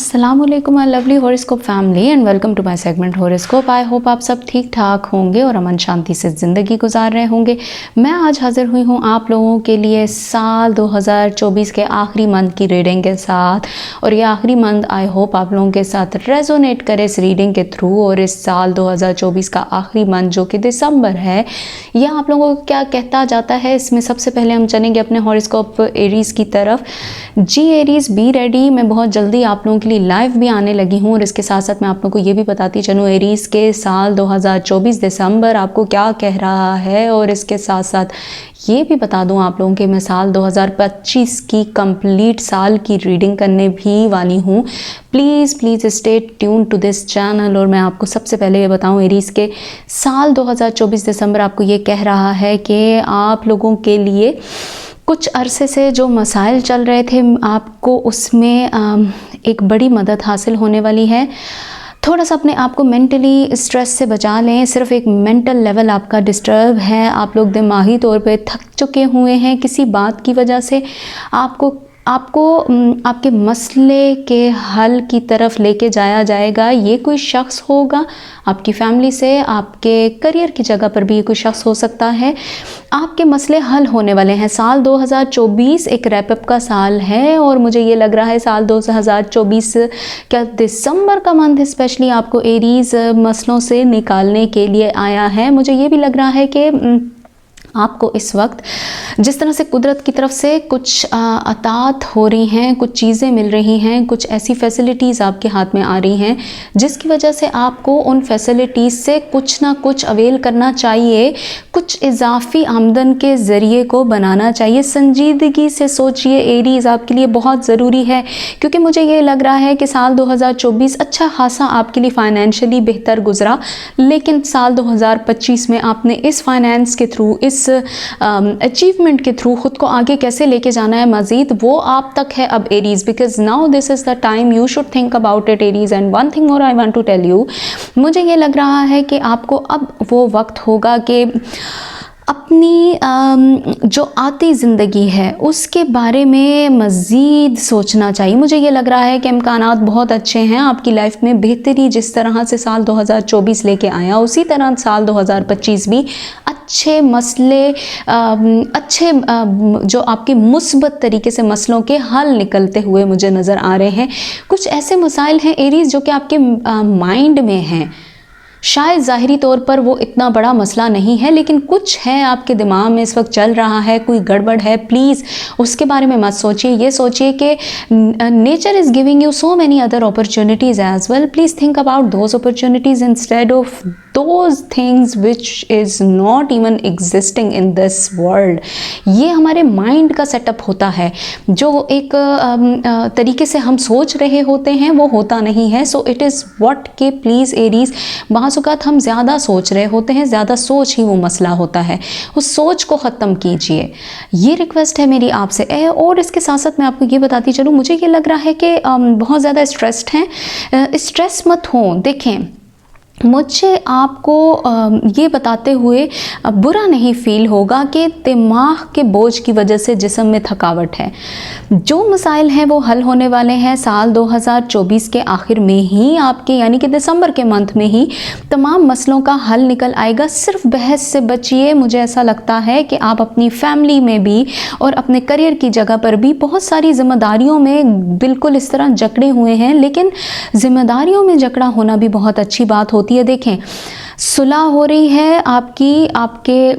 अस्सलामुअलैकुम my lovely horoscope family and welcome to my segment horoscope. I hope आप सब ठीक ठाक होंगे और अमन शांति से ज़िंदगी गुजार रहे होंगे। मैं आज हाजिर हुई हूँ आप लोगों के लिए साल 2024 के आखिरी मंथ की रीडिंग के साथ, और ये आखिरी मंथ आई होप आप लोगों के साथ रेजोनेट करे इस रीडिंग के थ्रू। और इस साल 2024 का आखिरी मंथ जो कि दिसंबर है, यह आप लोगों को क्या कहता जाता है, इसमें सबसे पहले हम चलेंगे अपने हॉरोस्कोप एरीज़ की तरफ। जी एरीज़ बी रेडी, मैं बहुत जल्दी आप लोगों के लिए लाइव भी आने लगी हूँ। और इसके साथ साथ मैं आप लोगों को ये भी बताती चलूँ एरीज़ के साल 2024 दिसंबर आपको क्या कह रहा है। और इसके साथ साथ ये भी बता दूँ आप लोगों के मैं साल 2025 की कंप्लीट साल की रीडिंग करने भी वाली हूँ। Please stay tune to this channel. और मैं आपको सबसे पहले ये बताऊँ एरीज़ के साल 2024 दिसंबर आपको ये कह रहा है कि आप लोगों के लिए कुछ अरसे से जो मसाइल चल रहे थे आपको उसमें एक बड़ी मदद हासिल होने वाली है। थोड़ा सा अपने आप को मेंटली स्ट्रेस से बचा लें। सिर्फ एक मेंटल लेवल आपका डिस्टर्ब है, आप लोग दिमागी तौर पे थक चुके हुए हैं किसी बात की वजह से। आपको आपके मसले के हल की तरफ लेके जाया जाएगा। ये कोई शख्स होगा आपकी फैमिली से, आपके करियर की जगह पर भी ये कोई शख्स हो सकता है। आपके मसले हल होने वाले हैं। साल 2024 एक रैपअप का साल है और मुझे ये लग रहा है साल 2024 का दिसंबर का मंथ स्पेशली आपको एरीज़ मसलों से निकालने के लिए आया है। मुझे ये भी लग रहा है कि आपको इस वक्त जिस तरह से कुदरत की तरफ से कुछ अतात हो रही हैं, कुछ चीज़ें मिल रही हैं, कुछ ऐसी फैसिलिटीज़ आपके हाथ में आ रही हैं जिसकी वजह से आपको उन फैसिलिटीज़ से कुछ ना कुछ अवेल करना चाहिए, कुछ इजाफी आमदन के ज़रिए को बनाना चाहिए। संजीदगी से सोचिए एरीज़, आपके लिए बहुत ज़रूरी है, क्योंकि मुझे ये लग रहा है कि साल 2024 अच्छा खासा आपके लिए फाइनेंशियली बेहतर गुजरा, लेकिन साल 2025 में आपने इस फाइनेंस के थ्रू, इस अचीवमेंट के थ्रू खुद को आगे कैसे लेके जाना है मज़ीद, वो आप तक है अब Aries. Because now this is the time you should think about it Aries. And one thing more I want to tell you, मुझे ये लग रहा है कि आपको अब वो वक्त होगा कि अपनी जो आती ज़िंदगी है उसके बारे में मज़ीद सोचना चाहिए। मुझे ये लग रहा है कि इम्कानात बहुत अच्छे हैं आपकी लाइफ में। बेहतरी जिस तरह से साल 2024 लेके आया, उसी तरह साल 2025 भी अच्छे मसले, अच्छे जो आपके मुस्बत तरीके से मसलों के हल निकलते हुए मुझे नज़र आ रहे हैं। कुछ ऐसे मसाइल हैं एरीज़ जो कि आपके माइंड में हैं, शायद ज़ाहिरी तौर पर वो इतना बड़ा मसला नहीं है, लेकिन कुछ है आपके दिमाग में इस वक्त चल रहा है, कोई गड़बड़ है। प्लीज़ उसके बारे में मत सोचिए, ये सोचिए कि nature is giving you so many other opportunities as well. Please think about those opportunities instead of those things which is not even existing in this world. ये हमारे माइंड का सेटअप होता है, जो एक तरीके से हम सोच रहे होते हैं वो होता नहीं है। सो इट इज़ व्हाट के प्लीज़ एरीज़, बाज़ हम ज़्यादा सोच रहे होते हैं, ज़्यादा सोच ही वो मसला होता है, उस सोच को ख़त्म कीजिए। ये रिक्वेस्ट है मेरी आपसे। और इसके साथ साथ मैं आपको ये बताती चलूँ, मुझे ये लग रहा है कि बहुत ज़्यादा स्ट्रेस्ड हैं। स्ट्रेस मत हो। देखें, मुझे आपको ये बताते हुए बुरा नहीं फील होगा कि दिमाग के बोझ की वजह से जिस्म में थकावट है। जो मसाइल हैं वो हल होने वाले हैं साल 2024 के आखिर में ही, आपके यानी कि दिसंबर के मंथ में ही तमाम मसलों का हल निकल आएगा। सिर्फ बहस से बचिए। मुझे ऐसा लगता है कि आप अपनी फैमिली में भी और अपने करियर की जगह पर भी बहुत सारी जिम्मेदारियों में बिल्कुल इस तरह जकड़े हुए हैं, लेकिन जिम्मेदारियों में जकड़ा होना भी बहुत अच्छी बात होती है। देखें, सुलह हो रही है आपके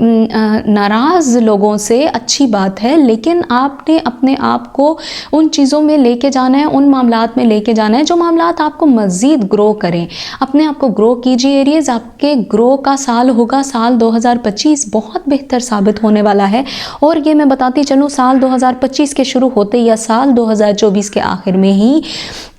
नाराज़ लोगों से, अच्छी बात है, लेकिन आपने अपने आप को उन चीज़ों में लेके जाना है, उन मामलात में लेके जाना है जो मामलात आपको मज़ीद ग्रो करें। अपने आप को ग्रो कीजिए एरीज़। आपके ग्रो का साल होगा साल 2025, बहुत बेहतर साबित होने वाला है। और ये मैं बताती चलूँ, साल 2025 के शुरू होते या साल 2024 के आखिर में ही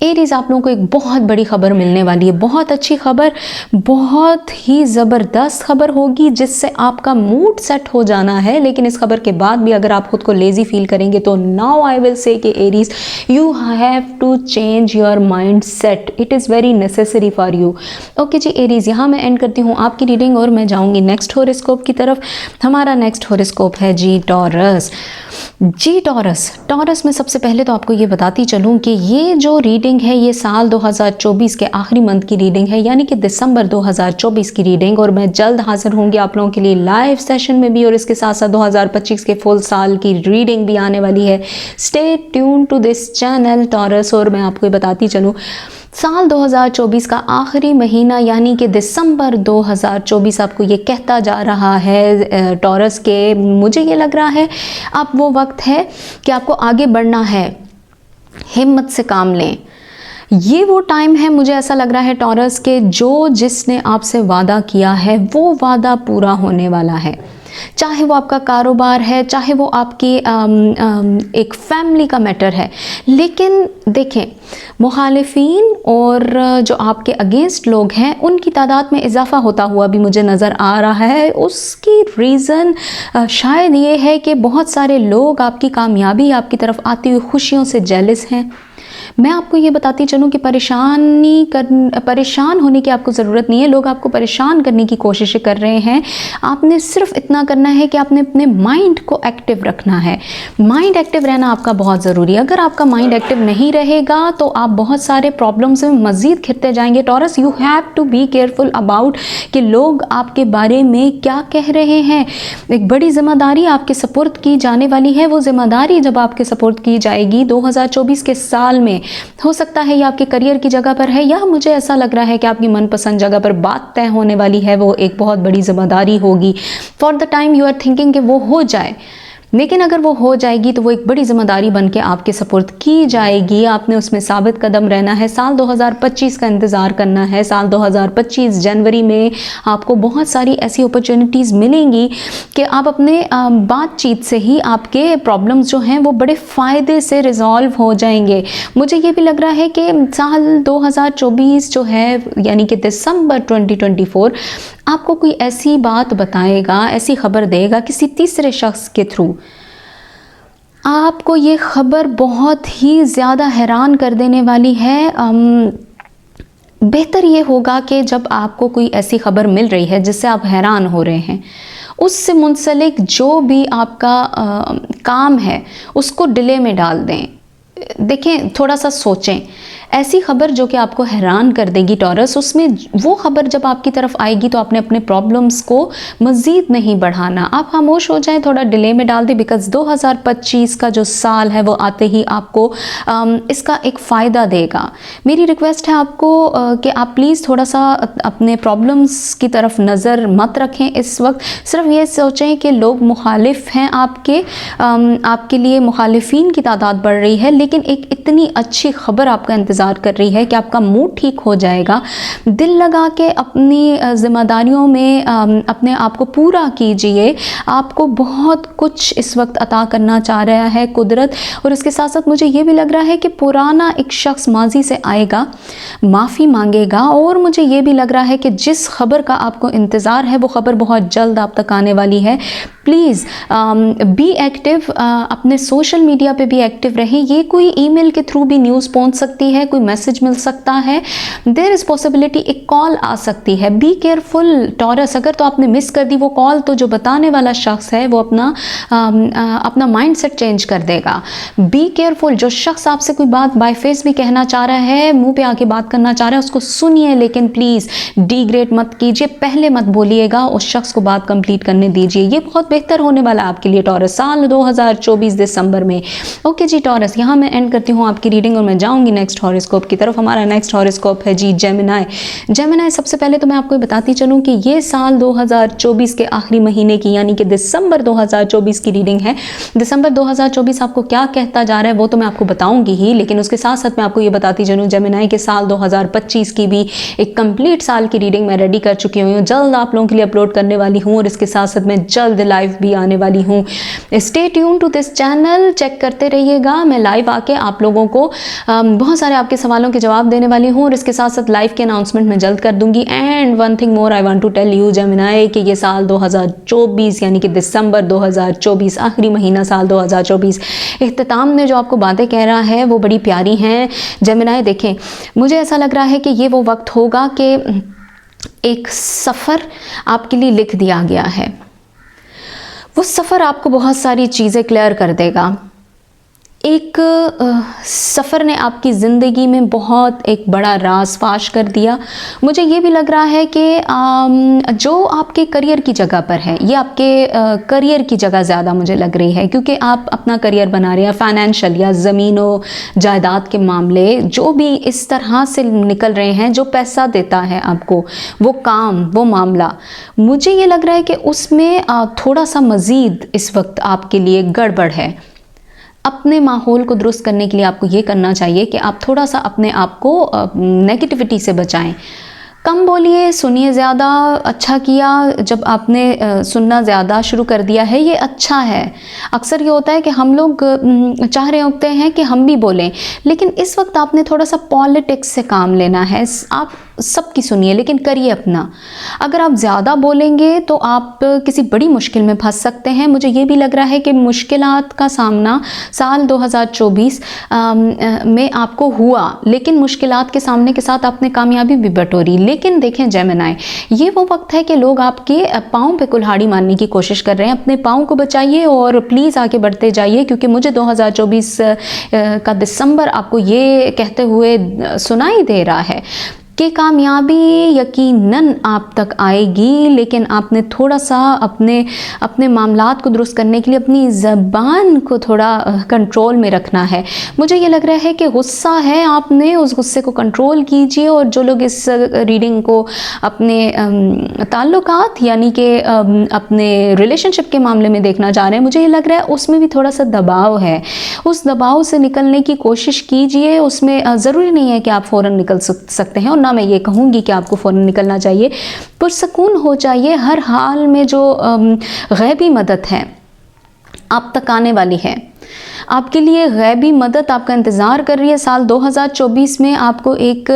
एरीज़ आप लोगों को एक बहुत बड़ी खबर मिलने वाली है। बहुत अच्छी खबर, बहुत ही ज़बरदस्त खबर होगी जिससे आपका मूड सेट हो जाना है। लेकिन इस खबर के बाद भी अगर आप खुद को लेज़ी फील करेंगे तो नाउ आई विल से कि Aries you have to change your mind set, it is very necessary for you. Okay जी एरीज, यहाँ मैं एंड करती हूँ आपकी रीडिंग और मैं जाऊँगी नेक्स्ट हॉरोस्कोप की तरफ। हमारा नेक्स्ट हॉरोस्कोप है जी टॉरस। जी टॉरस में सबसे पहले तो आपको ये बताती चलूँ कि ये जो रीडिंग है ये साल 2024 के आखिरी मंथ की रीडिंग है, यानी कि दिसंबर 2024 की रीडिंग। और मैं जल्द हाजिर होंगी आप लोगों के लिए लाइव सेशन में भी, और इसके साथ साथ 2025 के फुल साल की रीडिंग भी आने वाली है। Stay tune to this channel Taurus. और मैं आपको ये बताती चलूँ साल 2024 का आखिरी महीना यानी कि दिसंबर 2024 आपको ये कहता जा रहा है टॉरस के, मुझे ये लग रहा है अब वो वक्त है कि आपको आगे बढ़ना है, हिम्मत से काम लें। ये वो टाइम है, मुझे ऐसा लग रहा है टॉरस के जो जिसने आपसे वादा किया है वो वादा पूरा होने वाला है। चाहे वो आपका कारोबार है, चाहे वो आपकी एक फैमिली का मैटर है। लेकिन देखें, मुखालिफिन और जो आपके अगेंस्ट लोग हैं उनकी तादाद में इजाफा होता हुआ भी मुझे नज़र आ रहा है। उसकी रीज़न शायद ये है कि बहुत सारे लोग आपकी कामयाबी, आपकी तरफ आती हुई खुशियों से जेलस हैं। मैं आपको ये बताती चलूँ कि परेशान होने की आपको ज़रूरत नहीं है। लोग आपको परेशान करने की कोशिशें कर रहे हैं। आपने सिर्फ इतना करना है कि आपने अपने माइंड को एक्टिव रखना है। माइंड एक्टिव रहना आपका बहुत ज़रूरी है। अगर आपका माइंड एक्टिव नहीं रहेगा तो आप बहुत सारे प्रॉब्लम्स में मज़ीद घिरते जाएंगे। Taurus, you have to be careful about कि लोग आपके बारे में क्या कह रहे हैं। एक बड़ी जिम्मेदारी आपके सपुर्द की जाने वाली है। वो जिम्मेदारी जब आपके सपुर्द की जाएगी 2024 के साल में, हो सकता है ये आपके करियर की जगह पर है, या मुझे ऐसा लग रहा है कि आपकी मनपसंद जगह पर बात तय होने वाली है। वो एक बहुत बड़ी जिम्मेदारी होगी। For the time you are thinking कि वो हो जाए, लेकिन अगर वो हो जाएगी तो वो एक बड़ी जिम्मेदारी बन के आपके सपुर्द की जाएगी। आपने उसमें साबित कदम रहना है। साल 2025 का इंतज़ार करना है। साल 2025 जनवरी में आपको बहुत सारी ऐसी अपॉर्चुनिटीज़ मिलेंगी कि आप अपने बातचीत से ही आपके प्रॉब्लम्स जो हैं वो बड़े फ़ायदे से रिज़ॉल्व हो जाएंगे। मुझे ये भी लग रहा है कि साल 2024 जो है यानी कि दिसंबर 2024 आपको कोई ऐसी बात बताएगा, ऐसी खबर देगा किसी तीसरे शख्स के थ्रू। आपको ये खबर बहुत ही ज़्यादा हैरान कर देने वाली है। बेहतर ये होगा कि जब आपको कोई ऐसी खबर मिल रही है जिससे आप हैरान हो रहे हैं, उससे मुंसलिक जो भी आपका काम है उसको डिले में डाल दें। देखें, थोड़ा सा सोचें। ऐसी खबर जो कि आपको हैरान कर देगी टॉरस, उसमें वो खबर जब आपकी तरफ आएगी तो आपने अपने प्रॉब्लम्स को मज़ीद नहीं बढ़ाना। आप खामोश हो जाएं, थोड़ा डिले में डाल दें। बिकॉज़ 2025 का जो साल है वो आते ही आपको इसका एक फ़ायदा देगा। मेरी रिक्वेस्ट है आपको कि आप प्लीज़ थोड़ा सा अपने प्रॉब्लम्स की तरफ नज़र मत रखें इस वक्त। सिर्फ ये सोचें कि लोग मुखालिफ हैं, आपके लिए मुखालिफिन की तादाद बढ़ रही है, लेकिन एक इतनी अच्छी खबर आपका इंतज़ार कर रही है कि आपका मूड ठीक हो जाएगा। दिल लगा के अपनी जिम्मेदारियों में अपने आप को पूरा कीजिए। आपको बहुत कुछ इस वक्त अता करना चाह रहा है कुदरत। और इसके साथ साथ मुझे ये भी लग रहा है कि पुराना एक शख्स माजी से आएगा, माफ़ी मांगेगा। और मुझे ये भी लग रहा है कि जिस खबर का आपको इंतज़ार है वो खबर बहुत जल्द आप तक आने वाली है। प्लीज़ बी एक्टिव, अपने सोशल मीडिया पे भी एक्टिव रहें। ये कोई ईमेल के थ्रू भी न्यूज़ पहुंच सकती है, कोई मैसेज मिल सकता है, देयर इज़ पॉसिबिलिटी एक कॉल आ सकती है। Be careful taurus. अगर तो आपने मिस कर दी वो कॉल तो जो बताने वाला शख्स है वो अपना माइंड सेट चेंज कर देगा। Be careful. जो शख्स आपसे कोई बात बाय फेस भी कहना चाह रहा है, मुंह पे आके बात करना चाह रहा है, उसको सुनिए, लेकिन प्लीज़ डिग्रेड मत कीजिए, पहले मत बोलिएगा, उस शख्स को बात कंप्लीट करने दीजिए। ये बहुत बेहतर होने वाला है आपके लिए टॉरस, साल 2024 दिसंबर में। ओके जी टॉरस, यहाँ मैं एंड करती हूँ आपकी रीडिंग और मैं जाऊँगी नेक्स्ट हॉरोस्कोप की तरफ। हमारा नेक्स्ट हॉरोस्कोप है जी जेमिनी। सबसे पहले तो मैं आपको बताती चलूँ कि ये साल 2024 के आखिरी महीने की यानी कि दिसंबर 2024 की रीडिंग है। दिसंबर 2024 आपको क्या कहता जा रहा है वो तो मैं आपको बताऊंगी ही, लेकिन उसके साथ साथ मैं आपको ये बताती चलूँ जेमिनी के साल 2025 की भी एक कंप्लीट साल की रीडिंग मैं रेडी कर चुकी हूँ, जल्द आप लोगों के लिए अपलोड करने वाली हूँ। और इसके साथ साथ मैं जल्द लाइव लाइव भी आने वाली हूँ। Stay tune to this channel, check करते रहिएगा। मैं लाइव आके आप लोगों को बहुत सारे आपके सवालों के जवाब देने वाली हूँ और इसके साथ साथ लाइव के अनाउंसमेंट मैं जल्द कर दूंगी। And one thing more I want to tell you Gemini कि ये साल 2024 यानी कि दिसंबर 2024 आखिरी महीना साल 2024 इख्तिताम में जो आपको बातें कह रहा है वो बड़ी प्यारी हैं। जेमिनी देखें, मुझे ऐसा लग रहा है कि ये वो वक्त होगा कि एक सफ़र आपके लिए लिख दिया गया है। वो सफ़र आपको बहुत सारी चीज़ें क्लियर कर देगा। एक सफ़र ने आपकी ज़िंदगी में बहुत एक बड़ा राज फाश कर दिया। मुझे ये भी लग रहा है कि जो आपके करियर की जगह पर है, ये आपके करियर की जगह ज़्यादा मुझे लग रही है, क्योंकि आप अपना करियर बना रहे हैं, फाइनेंशियल या ज़मीनों जायदाद के मामले जो भी इस तरह से निकल रहे हैं, जो पैसा देता है आपको, वो काम, वो मामला, मुझे ये लग रहा है कि उसमें थोड़ा सा मज़ीद इस वक्त आपके लिए गड़बड़ है। अपने माहौल को दुरुस्त करने के लिए आपको ये करना चाहिए कि आप थोड़ा सा अपने आप को नेगेटिविटी से बचाएं। कम बोलिए, सुनिए ज़्यादा। अच्छा किया जब आपने सुनना ज़्यादा शुरू कर दिया है, ये अच्छा है। अक्सर ये होता है कि हम लोग चाह रहे होते हैं कि हम भी बोलें, लेकिन इस वक्त आपने थोड़ा सा पॉलिटिक्स से काम लेना है। आप सबकी सुनिए लेकिन करिए अपना। अगर आप ज़्यादा बोलेंगे तो आप किसी बड़ी मुश्किल में फंस सकते हैं। मुझे ये भी लग रहा है कि मुश्किलात का सामना साल 2024 में आपको हुआ, लेकिन मुश्किलात के सामने के साथ आपने कामयाबी भी बटोरी। लेकिन देखें जेमिनी, ये वो वक्त है कि लोग आपके पाँव पे कुल्हाड़ी मारने की कोशिश कर रहे हैं। अपने पाँव को बचाइए और प्लीज़ आगे बढ़ते जाइए, क्योंकि मुझे 2024 का दिसंबर आपको ये कहते हुए सुनाई दे रहा है कि कामयाबी यकीनन आप तक आएगी, लेकिन आपने थोड़ा सा अपने मामलात को दुरुस्त करने के लिए अपनी ज़बान को थोड़ा कंट्रोल में रखना है। मुझे ये लग रहा है कि गुस्सा है, आपने उस गुस्से को कंट्रोल कीजिए। और जो लोग इस रीडिंग को अपने ताल्लुकात यानी कि अपने रिलेशनशिप के मामले में देखना चाह रहे हैं, मुझे ये लग रहा है उसमें भी थोड़ा सा दबाव है। उस दबाव से निकलने की कोशिश कीजिए। उसमें ज़रूरी नहीं है कि आप फ़ौरन निकल सकते हैं, और मैं ये कहूँगी कि आपको फ़ौरन निकलना चाहिए। पुरसकून हो जाइए। हर हाल में जो गैबी मदद है आप तक आने वाली है। आपके लिए गैबी मदद आपका इंतज़ार कर रही है। साल 2024 में आपको एक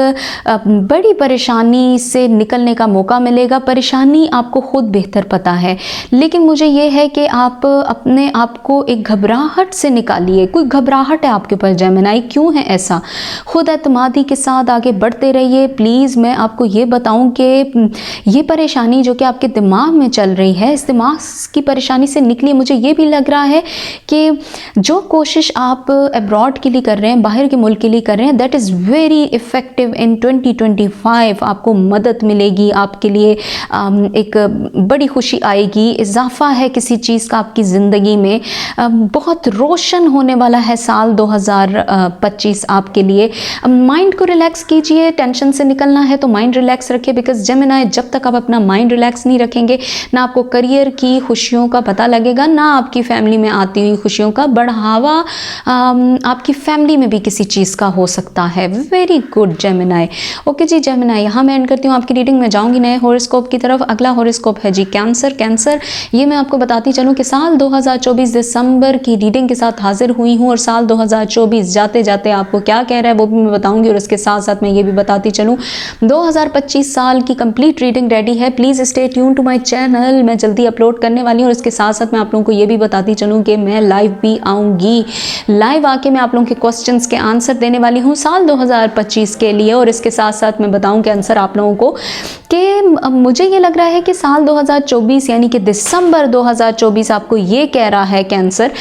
बड़ी परेशानी से निकलने का मौका मिलेगा। परेशानी आपको ख़ुद बेहतर पता है, लेकिन मुझे ये है कि आप अपने आप को एक घबराहट से निकालिए। कोई घबराहट है आपके पास जेमिनी, क्यों है ऐसा? खुद एतमादी के साथ आगे बढ़ते रहिए। प्लीज़ मैं आपको ये बताऊं कि ये परेशानी जो कि आपके दिमाग में चल रही है, इस दिमाग की परेशानी से निकलिए। मुझे ये भी लग रहा है कि जो कोशिश आप अब्रॉड के लिए कर रहे हैं, बाहर के मुल्क के लिए कर रहे हैं, दैट इज़ वेरी इफ़ेक्टिव। इन 2025 आपको मदद मिलेगी, आपके लिए एक बड़ी खुशी आएगी, इजाफा है किसी चीज़ का आपकी ज़िंदगी में। बहुत रोशन होने वाला है साल 2025 आपके लिए। माइंड को रिलैक्स कीजिए। टेंशन से निकलना है तो माइंड रिलैक्स रखिए, बिकॉज जेमिनी जब तक आप अपना माइंड रिलैक्स नहीं रखेंगे, ना आपको करियर की खुशियों का पता लगेगा, ना आपकी फैमिली में आती हुई खुशियों का बढ़ावा आपकी फैमिली में भी किसी चीज़ का हो सकता है। Very good Gemini. ओके जी जेमिनी, यहाँ मैं एंड करती हूँ आपकी रीडिंग में। जाऊँगी नए हॉरोस्कोप की तरफ। अगला हॉरोस्कोप है जी कैंसर। ये मैं आपको बताती चलूँ कि साल 2024 दिसंबर की रीडिंग के साथ हाजिर हुई हूँ, और साल 2024 जाते जाते आपको क्या कह रहा है वो भी मैं बताऊँगी, और इसके साथ साथ मैं ये भी बताती चलूँ 2025 साल की कंप्लीट रीडिंग रेडी है। Please stay tune to my channel, मैं जल्दी अपलोड करने वाली हूँ। और इसके साथ साथ मैं आप लोगों को ये भी बताती चलूँ कि मैं लाइव भी आऊँगी। लाइव आके मैं आप लोगों के क्वेश्चंस के आंसर देने वाली हूँ साल 2025 के लिए। और इसके साथ साथ मैं बताऊँ कि आंसर आप लोगों को कि मुझे ये लग रहा है कि साल 2024 यानी कि दिसंबर 2024 आपको ये कह रहा है कैंसर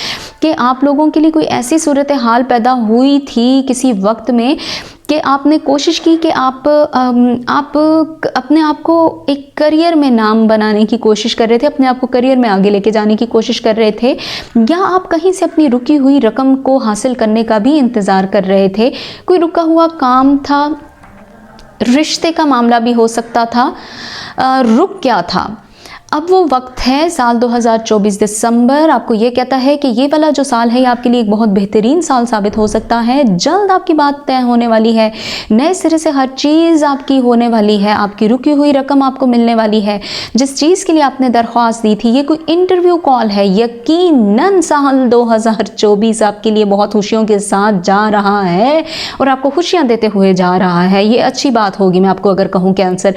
कि आप लोगों के लिए कोई ऐसी सूरत हाल पैदा हुई थी किसी वक्त में कि आपने कोशिश की कि आप अपने आप को एक करियर में नाम बनाने की कोशिश कर रहे थे, अपने आप को करियर में आगे लेके जाने की कोशिश कर रहे थे, या आप कहीं से अपनी रुकी हुई रकम को हासिल करने का भी इंतज़ार कर रहे थे। कोई रुका हुआ काम था, रिश्ते का मामला भी हो सकता था। रुक क्या था? अब वो वक्त है साल 2024 दिसंबर, आपको ये कहता है कि ये वाला जो साल है ये आपके लिए एक बहुत बेहतरीन साल साबित हो सकता है। जल्द आपकी बात तय होने वाली है, नए सिरे से हर चीज़ आपकी होने वाली है, आपकी रुकी हुई रकम आपको मिलने वाली है। जिस चीज़ के लिए आपने दरख्वास्त दी थी, ये कोई इंटरव्यू कॉल है, यकीनन साल 2024 आपके लिए बहुत खुशियों के साथ जा रहा है और आपको खुशियाँ देते हुए जा रहा है। ये अच्छी बात होगी। मैं आपको अगर कहूँ कैंसर,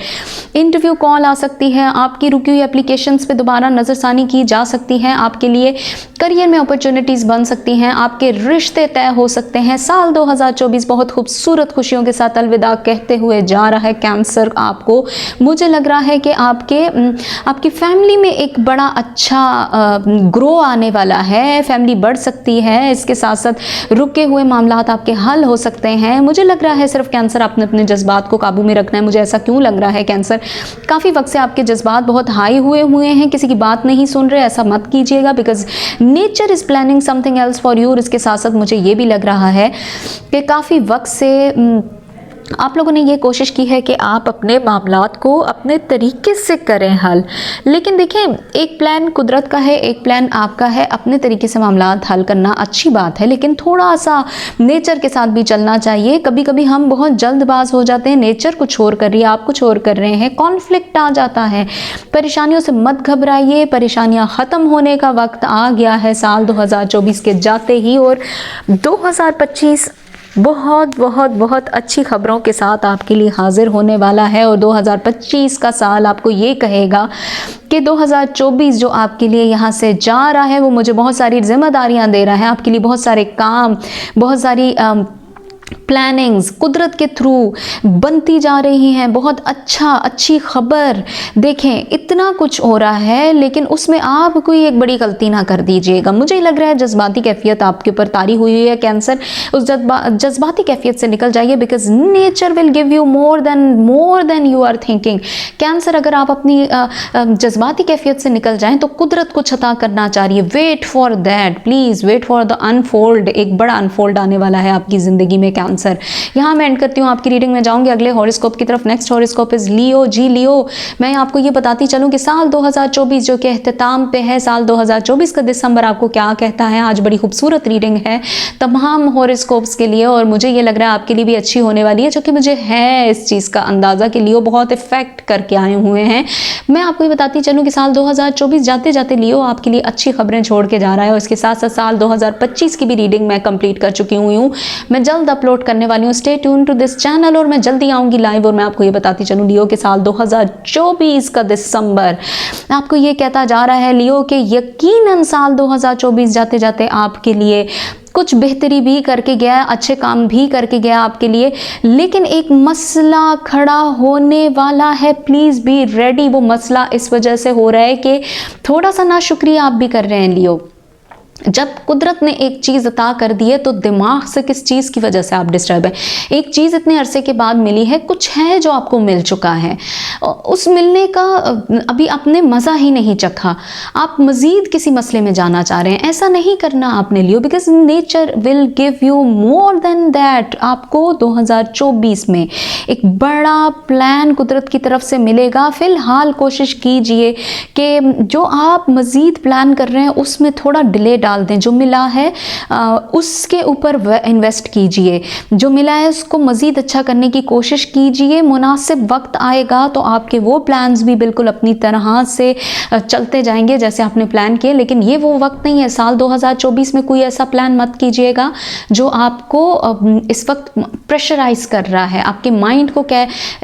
इंटरव्यू कॉल आ सकती है, आपकी रुकी हुई एप्लीकेशंस पे दोबारा नज़रसानी की जा सकती है, आपके लिए करियर में अपॉर्चुनिटीज़ बन सकती हैं, आपके रिश्ते तय हो सकते हैं। साल 2024 बहुत खूबसूरत खुशियों के साथ अलविदा कहते हुए जा रहा है कैंसर आपको। मुझे लग रहा है कि आपकी फैमिली में एक बड़ा अच्छा ग्रो आने वाला है, फैमिली बढ़ सकती है, इसके साथ साथ रुके हुए मामलात आपके हल हो सकते हैं। मुझे लग रहा है सिर्फ कैंसर आपने अपने जज्बात को काबू में रखना है। मुझे ऐसा क्यों लग रहा है कैंसर, काफ़ी वक्त से आपके जज्बात बहुत हाई हुए हैं, किसी की बात नहीं सुन रहे, ऐसा मत कीजिएगा, because nature is planning something else for you. और इसके साथ साथ मुझे ये भी लग रहा है कि काफ़ी वक्त से आप लोगों ने ये कोशिश की है कि आप अपने मामलात को अपने तरीके से करें हल, लेकिन देखें, एक प्लान कुदरत का है, एक प्लान आपका है। अपने तरीके से मामलात हल करना अच्छी बात है, लेकिन थोड़ा सा नेचर के साथ भी चलना चाहिए। कभी कभी हम बहुत जल्दबाज हो जाते हैं, नेचर कुछ और कर रही है, आप कुछ और कर रहे हैं, कॉन्फ्लिक्ट आ जाता है। परेशानियों से मत घबराइए, परेशानियां ख़त्म होने का वक्त आ गया है साल 2024 के जाते ही। और 2025 बहुत बहुत बहुत अच्छी खबरों के साथ आपके लिए हाजिर होने वाला है। और 2025 का साल आपको ये कहेगा कि 2024 जो आपके लिए यहाँ से जा रहा है वो मुझे बहुत सारी जिम्मेदारियाँ दे रहा है, आपके लिए बहुत सारे काम, बहुत सारी प्लानिंग्स कुदरत के थ्रू बनती जा रही हैं। बहुत अच्छी खबर। देखें, इतना कुछ हो रहा है, लेकिन उसमें आप कोई एक बड़ी गलती ना कर दीजिएगा। मुझे लग रहा है जज्बाती कैफियत आपके ऊपर तारी हुई है कैंसर, उस जज्बाती कैफियत से निकल जाइए, because nature will give you more than you are thinking. Cancer, अगर आप अपनी जज्बाती कैफियत से निकल जाएं तो कुदरत कुछ अता करना चाह रही है। Wait for that, please wait for the unfold. एक बड़ा अनफोल्ड आने वाला है आपकी ज़िंदगी में कैंसर। यहाँ मैं एंड करती हूँ आपकी रीडिंग में, जाऊँगी अगले हॉरोस्कोप की तरफ। Next horoscope is Leo. Ji Leo, मैं आपको ये बताती चलूँ कि साल 2024 जो कि अख्ताम पे है, साल 2024 का दिसंबर आपको क्या कहता है। आज बड़ी खूबसूरत रीडिंग है तमाम हॉरोस्कोप्स के लिए, और मुझे ये लग रहा है आपके लिए भी अच्छी होने वाली है, जो कि मुझे है इस चीज़ का अंदाज़ा कि लियो बहुत इफेक्ट करके आए हुए हैं। मैं आपको ये बताती चलूँ कि साल 2024 जाते जाते लियो आपके लिए अच्छी खबरें छोड़ के जा रहा है, और इसके साथ साथ साल 2025 की भी रीडिंग मैं कंप्लीट कर चुकी हूँ। मैं जल्द अपलोड करने वाली हूँ। Stay tune to this channel, और मैं जल्दी आऊँगी लाइव। और मैं आपको ये बताती चलूँ लियो के साल 2024 का दिसंबर आपको ये कहता जा रहा है लियो के यकीनन साल 2024 जाते जाते आपके लिए कुछ बेहतरी भी करके गया, अच्छे काम भी करके गया आपके लिए, लेकिन एक मसला खड़ा होने वाला है। Please be ready. वो मसला इस वजह से हो रहा है कि थोड़ा सा नाशुक्रिया आप भी कर रहे हैं लियो। जब कुदरत ने एक चीज़ अता कर दी है तो दिमाग से किस चीज़ की वजह से आप डिस्टर्ब हैं। एक चीज़ इतने अरसे के बाद मिली है, कुछ है जो आपको मिल चुका है, उस मिलने का अभी आपने मज़ा ही नहीं चखा, आप मज़ीद किसी मसले में जाना चाह रहे हैं। ऐसा नहीं करना आपने Leo, because nature will give you more than that. आपको 2024 में एक बड़ा प्लान कुदरत की तरफ से मिलेगा। फ़िलहाल कोशिश कीजिए कि जो आप मज़ीद प्लान कर रहे हैं उसमें थोड़ा डिले डाल दें। जो मिला है उसके ऊपर इन्वेस्ट कीजिए, जो मिला है उसको मज़ीद अच्छा करने की कोशिश कीजिए। मुनासिब वक्त आएगा तो आपके वो प्लान्स भी बिल्कुल अपनी तरह से चलते जाएंगे जैसे आपने प्लान किए, लेकिन ये वो वक्त नहीं है। साल 2024 में कोई ऐसा प्लान मत कीजिएगा जो आपको इस वक्त प्रेशराइज कर रहा है। आपके माइंड को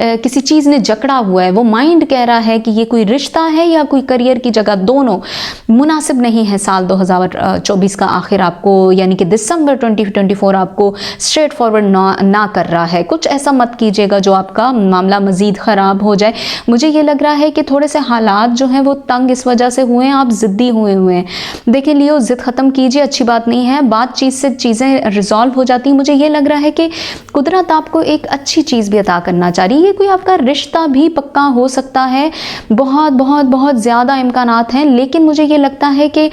किसी चीज़ ने जकड़ा हुआ है। वो माइंड कह रहा है कि ये कोई रिश्ता है या कोई करियर की जगह, दोनों मुनासिब नहीं है। साल 2024 का आखिर आपको, यानी कि दिसंबर 2024 आपको स्ट्रेट फॉरवर्ड ना कर रहा है। कुछ ऐसा मत कीजिएगा जो आपका मामला मज़ीद ख़राब हो जाए। मुझे ये लग रहा है कि थोड़े से हालात जो हैं वो तंग इस वजह से हुए हैं, आप ज़िद्दी हुए हैं। देखिए लियो, ज़िद ख़त्म कीजिए, अच्छी बात नहीं है। बातचीत से चीज़ें रिजॉल्व हो जाती हैं। मुझे ये लग रहा है कि कुदरत आपको एक अच्छी चीज़ भी अता करना चाह रही है। ये कोई आपका रिश्ता भी पक्का हो सकता है, बहुत बहुत बहुत ज़्यादा इम्कानात हैं, लेकिन मुझे ये लगता है कि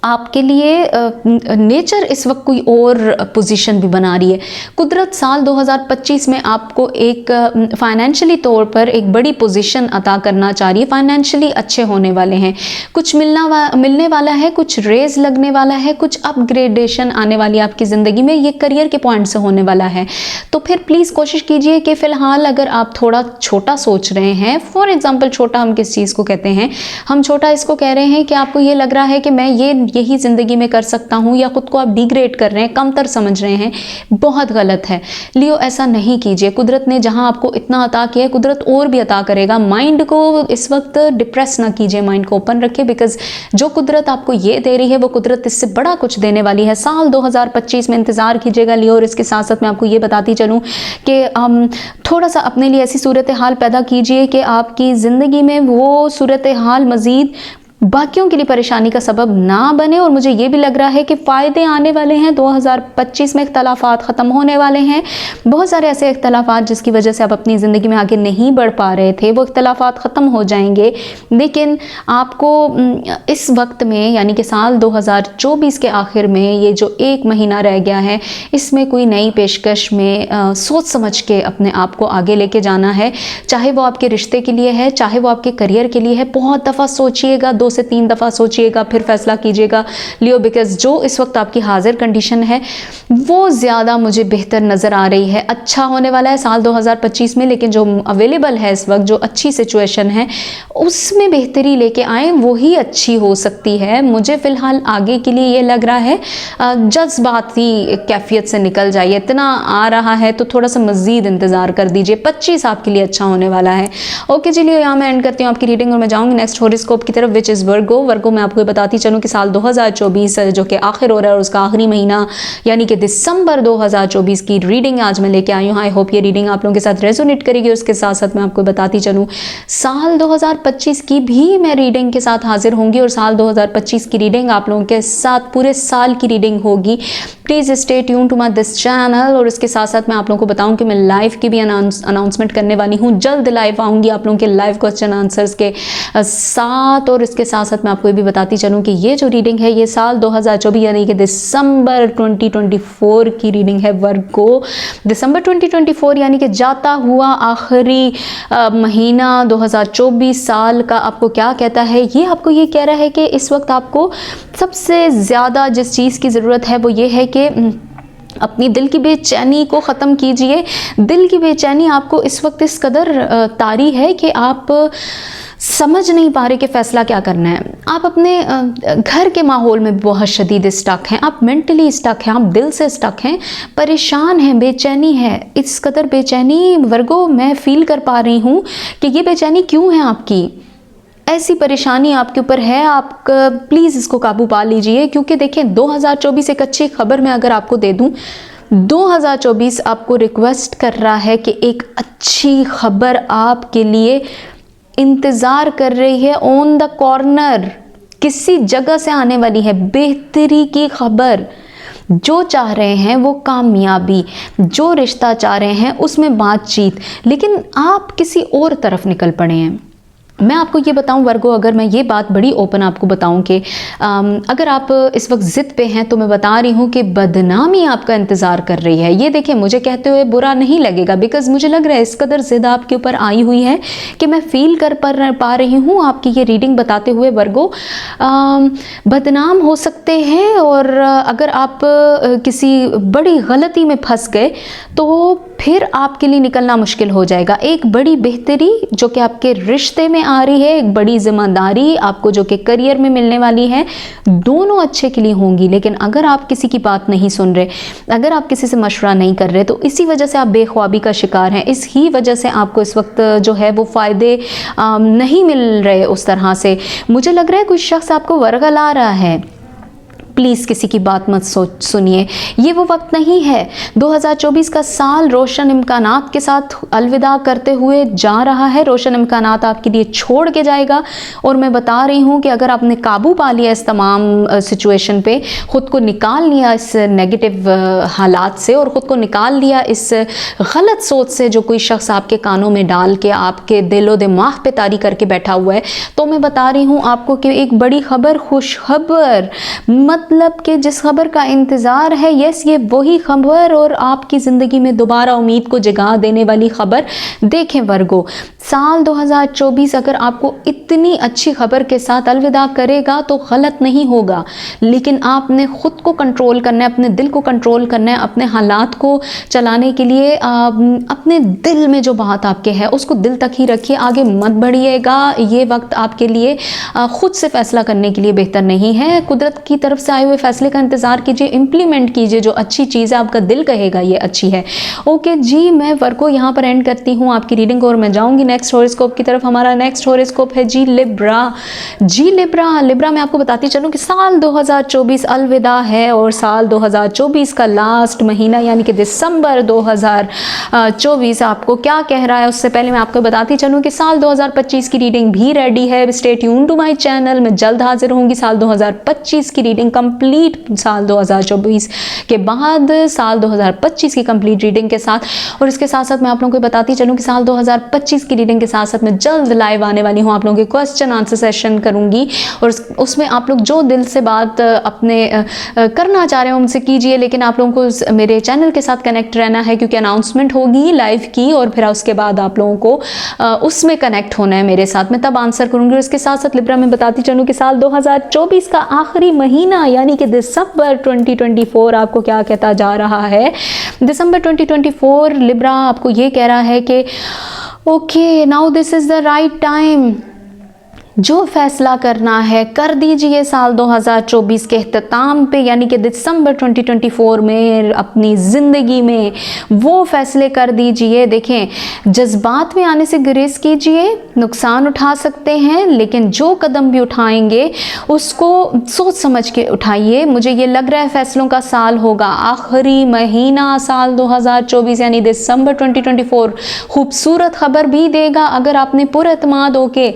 आपके लिए नेचर इस वक्त कोई और पोजीशन भी बना रही है। कुदरत साल 2025 में आपको एक फाइनेंशियली तौर पर एक बड़ी पोजीशन अता करना चाह रही है। फाइनेंशियली अच्छे होने वाले हैं, कुछ मिलने वाला है, कुछ रेज लगने वाला है, कुछ अपग्रेडेशन आने वाली है आपकी ज़िंदगी में। ये करियर के पॉइंट से होने वाला है। तो फिर प्लीज़ कोशिश कीजिए कि फ़िलहाल अगर आप थोड़ा छोटा सोच रहे हैं, फॉर एग्ज़ाम्पल छोटा हम किस चीज़ को कहते हैं, हम छोटा इसको कह रहे हैं कि आपको ये लग रहा है कि मैं यही ज़िंदगी में कर सकता हूँ, या खुद को आप डिग्रेड कर रहे हैं, कमतर समझ रहे हैं, बहुत गलत है। लियो ऐसा नहीं कीजिए। कुदरत ने जहाँ आपको इतना अता किया है, कुदरत और भी अता करेगा। माइंड को इस वक्त डिप्रेस ना कीजिए, माइंड को ओपन रखिए, बिकॉज जो कुदरत आपको ये दे रही है वो कुदरत इससे बड़ा कुछ देने वाली है। साल 2025 में इंतज़ार कीजिएगा लियो। और इसके साथ साथ मैं आपको ये बताती चलूँ कि थोड़ा सा अपने लिए ऐसी सूरत हाल पैदा कीजिए कि आपकी ज़िंदगी में वो सूरत हाल मज़ीद बाकियों के लिए परेशानी का सबब ना बने। और मुझे ये भी लग रहा है कि फ़ायदे आने वाले हैं। 2025 में इख्तलाफात ख़त्म होने वाले हैं। बहुत सारे ऐसे इख्तलाफात जिसकी वजह से आप अपनी ज़िंदगी में आगे नहीं बढ़ पा रहे थे, वो इख्तलाफात ख़त्म हो जाएंगे। लेकिन आपको इस वक्त में, यानी कि साल 2024 के आखिर में ये जो एक महीना रह गया है, इसमें कोई नई पेशकश में सोच समझ के अपने आप को आगे लेके जाना है। चाहे वो आपके रिश्ते के लिए है, चाहे वो आपके करियर के लिए है। बहुत दफ़ा सोचिएगा, 2 से 3 दफ़ा सोचिएगा, फिर फैसला कीजिएगा लियो। बिकॉज जो इस वक्त आपकी हाजिर कंडीशन है वो ज़्यादा मुझे बेहतर नज़र आ रही है। अच्छा होने वाला है साल 2025 में, लेकिन जो अवेलेबल है इस वक्त, जो अच्छी सिचुएशन है उसमें बेहतरी लेके आए, वही अच्छी हो सकती है। मुझे फ़िलहाल आगे के लिए ये लग रहा है जज्बाती कैफियत से निकल जाइए। इतना आ रहा है तो थोड़ा सा मज़ीद इंतज़ार कर दीजिए। 25 आपके लिए अच्छा होने वाला है। ओके जी लियो, यहाँ मैं एंड करती हूँ आपकी रीडिंग और मैं जाऊँगी नेक्स्ट हॉरोस्कोप की तरफ, विच इज़ वर्गो मैं आपको बताती चलूँ कि साल 2024 जो कि आखिर हो रहा है और उसका आखिरी महीना यानी कि दिसंबर 2024 की रीडिंग आज मैं लेके आई हूँ। आई होप ये रीडिंग आप लोगों के साथ रेजोनेट करेगी। उसके साथ साथ मैं आपको बताती चलूँ साल 2025 की भी मैं रीडिंग के साथ हाजिर होंगी, और साल 2025 की रीडिंग आप लोगों के साथ पूरे साल की रीडिंग होगी। Please stay tune to my this channel. और इसके साथ साथ मैं आप लोगों को बताऊँ कि मैं लाइव की भी अनाउंसमेंट करने वाली हूँ। जल्द लाइव आऊँगी आप लोगों के लाइव क्वेश्चन आंसर्स के साथ। और इसके साथ साथ मैं आपको ये भी बताती चलूँ कि ये जो रीडिंग है ये साल 2024 यानी कि दिसंबर 2024 की रीडिंग है वर्गो। दिसंबर 2024 यानी कि जाता हुआ आखिरी महीना 2024 साल का आपको क्या कहता है? ये आपको ये कह रहा है कि इस वक्त आपको सबसे ज़्यादा जिस चीज़ की ज़रूरत है वो ये है कि अपनी दिल की बेचैनी को ख़त्म कीजिए। दिल की बेचैनी आपको इस वक्त इस कदर तारी है कि आप समझ नहीं पा रहे कि फ़ैसला क्या करना है। आप अपने घर के माहौल में बहुत शदीद स्टक हैं, आप मेंटली स्टक हैं, आप दिल से स्टक हैं, परेशान हैं, बेचैनी है। इस कदर बेचैनी वर्गो मैं फ़ील कर पा रही हूँ कि ये बेचैनी क्यों है आपकी, ऐसी परेशानी आपके ऊपर है। आप प्लीज़ इसको काबू पा लीजिए। क्योंकि देखें 2024 एक अच्छी खबर मैं अगर आपको दे दूँ, 2024 आपको रिक्वेस्ट कर रहा है कि एक अच्छी खबर आपके लिए इंतज़ार कर रही है। ऑन द कॉर्नर किसी जगह से आने वाली है बेहतरी की खबर। जो चाह रहे हैं वो कामयाबी, जो रिश्ता चाह रहे हैं उसमें बातचीत, लेकिन आप किसी और तरफ निकल पड़े हैं। मैं आपको ये बताऊं वर्गो, अगर मैं ये बात बड़ी ओपन आपको बताऊं कि अगर आप इस वक्त ज़िद पे हैं तो मैं बता रही हूं कि बदनामी आपका इंतज़ार कर रही है। ये देखिए मुझे कहते हुए बुरा नहीं लगेगा, बिकॉज़ मुझे लग रहा है इस कदर ज़िद आपके ऊपर आई हुई है कि मैं फ़ील कर पा रही हूँ आपकी ये रीडिंग बताते हुए वर्गो। बदनाम हो सकते हैं, और अगर आप किसी बड़ी गलती में फंस गए तो फिर आपके लिए निकलना मुश्किल हो जाएगा। एक बड़ी बेहतरी जो कि आपके रिश्ते में आ रही है, एक बड़ी जिम्मेदारी आपको जो कि करियर में मिलने वाली है, दोनों अच्छे के लिए होंगी। लेकिन अगर आप किसी की बात नहीं सुन रहे, अगर आप किसी से मशवरा नहीं कर रहे, तो इसी वजह से आप बेख्वाबी का शिकार हैं। इस ही वजह से आपको इस वक्त जो है वो फ़ायदे नहीं मिल रहे उस तरह से। मुझे लग रहा है कुछ शख्स आपको वर्गला रहा है, प्लीज़ किसी की बात मत सुनिए, ये वो वक्त नहीं है। 2024 का साल रोशन इम्कानात के साथ अलविदा करते हुए जा रहा है, रोशन इम्कानात आपके लिए छोड़ के जाएगा। और मैं बता रही हूँ कि अगर आपने काबू पा लिया इस तमाम सिचुएशन पे, ख़ुद को निकाल लिया इस नेगेटिव हालात से और ख़ुद को निकाल लिया इस गलत सोच से जो कोई शख्स आपके कानों में डाल के आपके दिलो दिमाग पे तारी करके बैठा हुआ है, तो मैं बता रही हूँ आपको कि एक बड़ी खबर, खुश खबर, मतलब कि जिस खबर का इंतज़ार है, यस ये वही खबर और आपकी ज़िंदगी में दोबारा उम्मीद को जगा देने वाली खबर। देखें वर्गो, साल 2024 अगर आपको इतनी अच्छी खबर के साथ अलविदा करेगा तो गलत नहीं होगा, लेकिन आपने ख़ुद को कंट्रोल करना है, अपने दिल को कंट्रोल करना है। अपने हालात को चलाने के लिए अपने दिल में जो बात आपके है उसको दिल तक ही रखिए, आगे मत बढ़िएगा। ये वक्त आपके लिए ख़ुद से फ़ैसला करने के लिए बेहतर नहीं है। कुदरत की तरफ से आए हुए फ़ैसले का इंतज़ार कीजिए, इम्प्लीमेंट कीजिए। जो अच्छी चीज़ है आपका दिल कहेगा ये अच्छी है। ओके जी, मैं वर्को यहाँ पर एंड करती हूँ आपकी रीडिंग और मैं जाऊँगी नेक्स्ट हॉरोस्कोप की तरफ। हमारा नेक्स्ट हॉरोस्कोप है जी लिब्रा। जी लिब्रा मैं आपको बताती चलूँ कि साल 2024 अलविदा है और साल 2024 का लास्ट महीना यानी कि दिसंबर 2024 आपको क्या कह रहा है, उससे पहले मैं आपको बताती चलूँ कि साल 2025 की रीडिंग भी रेडी है। Stay tune to my channel, मैं जल्द हाजिर होंगी साल 2025 की रीडिंग कंप्लीट, साल 2024 के बाद साल 2025 की कंप्लीट रीडिंग के साथ। और इसके साथ साथ मैं आप लोगों को बताती चलूँ कि साल 2025 की रीडिंग के साथ साथ मैं जल्द लाइव आने वाली हूँ, आप लोगों के क्वेश्चन आंसर सेशन करूँगी और उसमें आप लोग जो दिल से बात अपने करना चाह रहे हो उनसे कीजिए, लेकिन आप लोगों को मेरे चैनल के साथ कनेक्ट रहना है क्योंकि अनाउंसमेंट होगी लाइव की और फिर उसके बाद आप लोगों को उसमें कनेक्ट होना है मेरे साथ, मैं तब आंसर करूँगी। और इसके साथ साथ लिब्रा में बताती चलूँ कि साल 2024 का आखिरी महीना यानी कि दिसंबर 2024 आपको क्या कहता जा रहा है। दिसंबर 2024 लिब्रा आपको ये कह रहा है कि okay now this is the right time, जो फैसला करना है कर दीजिए साल 2024 के अख्ताम पे यानी कि दिसंबर 2024 में अपनी ज़िंदगी में वो फैसले कर दीजिए। देखें, जज्बात में आने से गुरेज कीजिए, नुकसान उठा सकते हैं लेकिन जो कदम भी उठाएंगे उसको सोच समझ के उठाइए। मुझे ये लग रहा है फैसलों का साल होगा, आखिरी महीना साल 2024 यानी दिसंबर 2024 खूबसूरत खबर भी देगा अगर आपने पुरएतमाद होके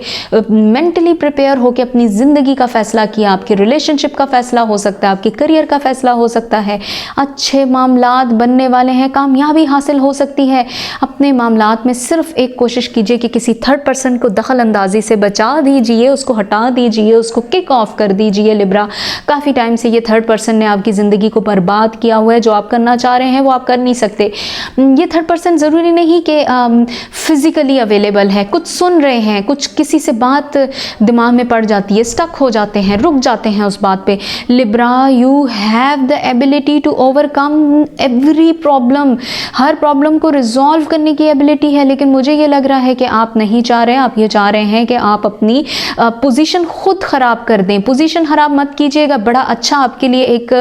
मेंटली प्रिपेयर होकर अपनी ज़िंदगी का फ़ैसला किया। आपके रिलेशनशिप का फ़ैसला हो सकता है, आपके करियर का फ़ैसला हो सकता है, अच्छे मामलात बनने वाले हैं, कामयाबी हासिल हो सकती है। अपने मामलात में सिर्फ एक कोशिश कीजिए कि किसी थर्ड पर्सन को दखल अंदाजी से बचा दीजिए, उसको हटा दीजिए, उसको किक ऑफ कर दीजिए। लिब्रा, काफ़ी टाइम से ये थर्ड पर्सन ने आपकी ज़िंदगी को बर्बाद किया हुआ है। जो आप करना चाह रहे हैं वो आप कर नहीं सकते। ये थर्ड पर्सन ज़रूरी नहीं कि फिज़िकली अवेलेबल है, कुछ सुन रहे हैं, कुछ किसी से बात दिमाग में पड़ जाती है, स्टक हो जाते हैं, रुक जाते हैं उस बात पे। Libra, you have the ability to overcome every problem, हर प्रॉब्लम को रिजॉल्व करने की एबिलिटी है। लेकिन मुझे ये लग रहा है कि आप नहीं चाह रहे हैं, आप ये चाह रहे हैं कि आप अपनी पोजीशन खुद ख़राब कर दें। पोजीशन ख़राब मत कीजिएगा, बड़ा अच्छा आपके लिए एक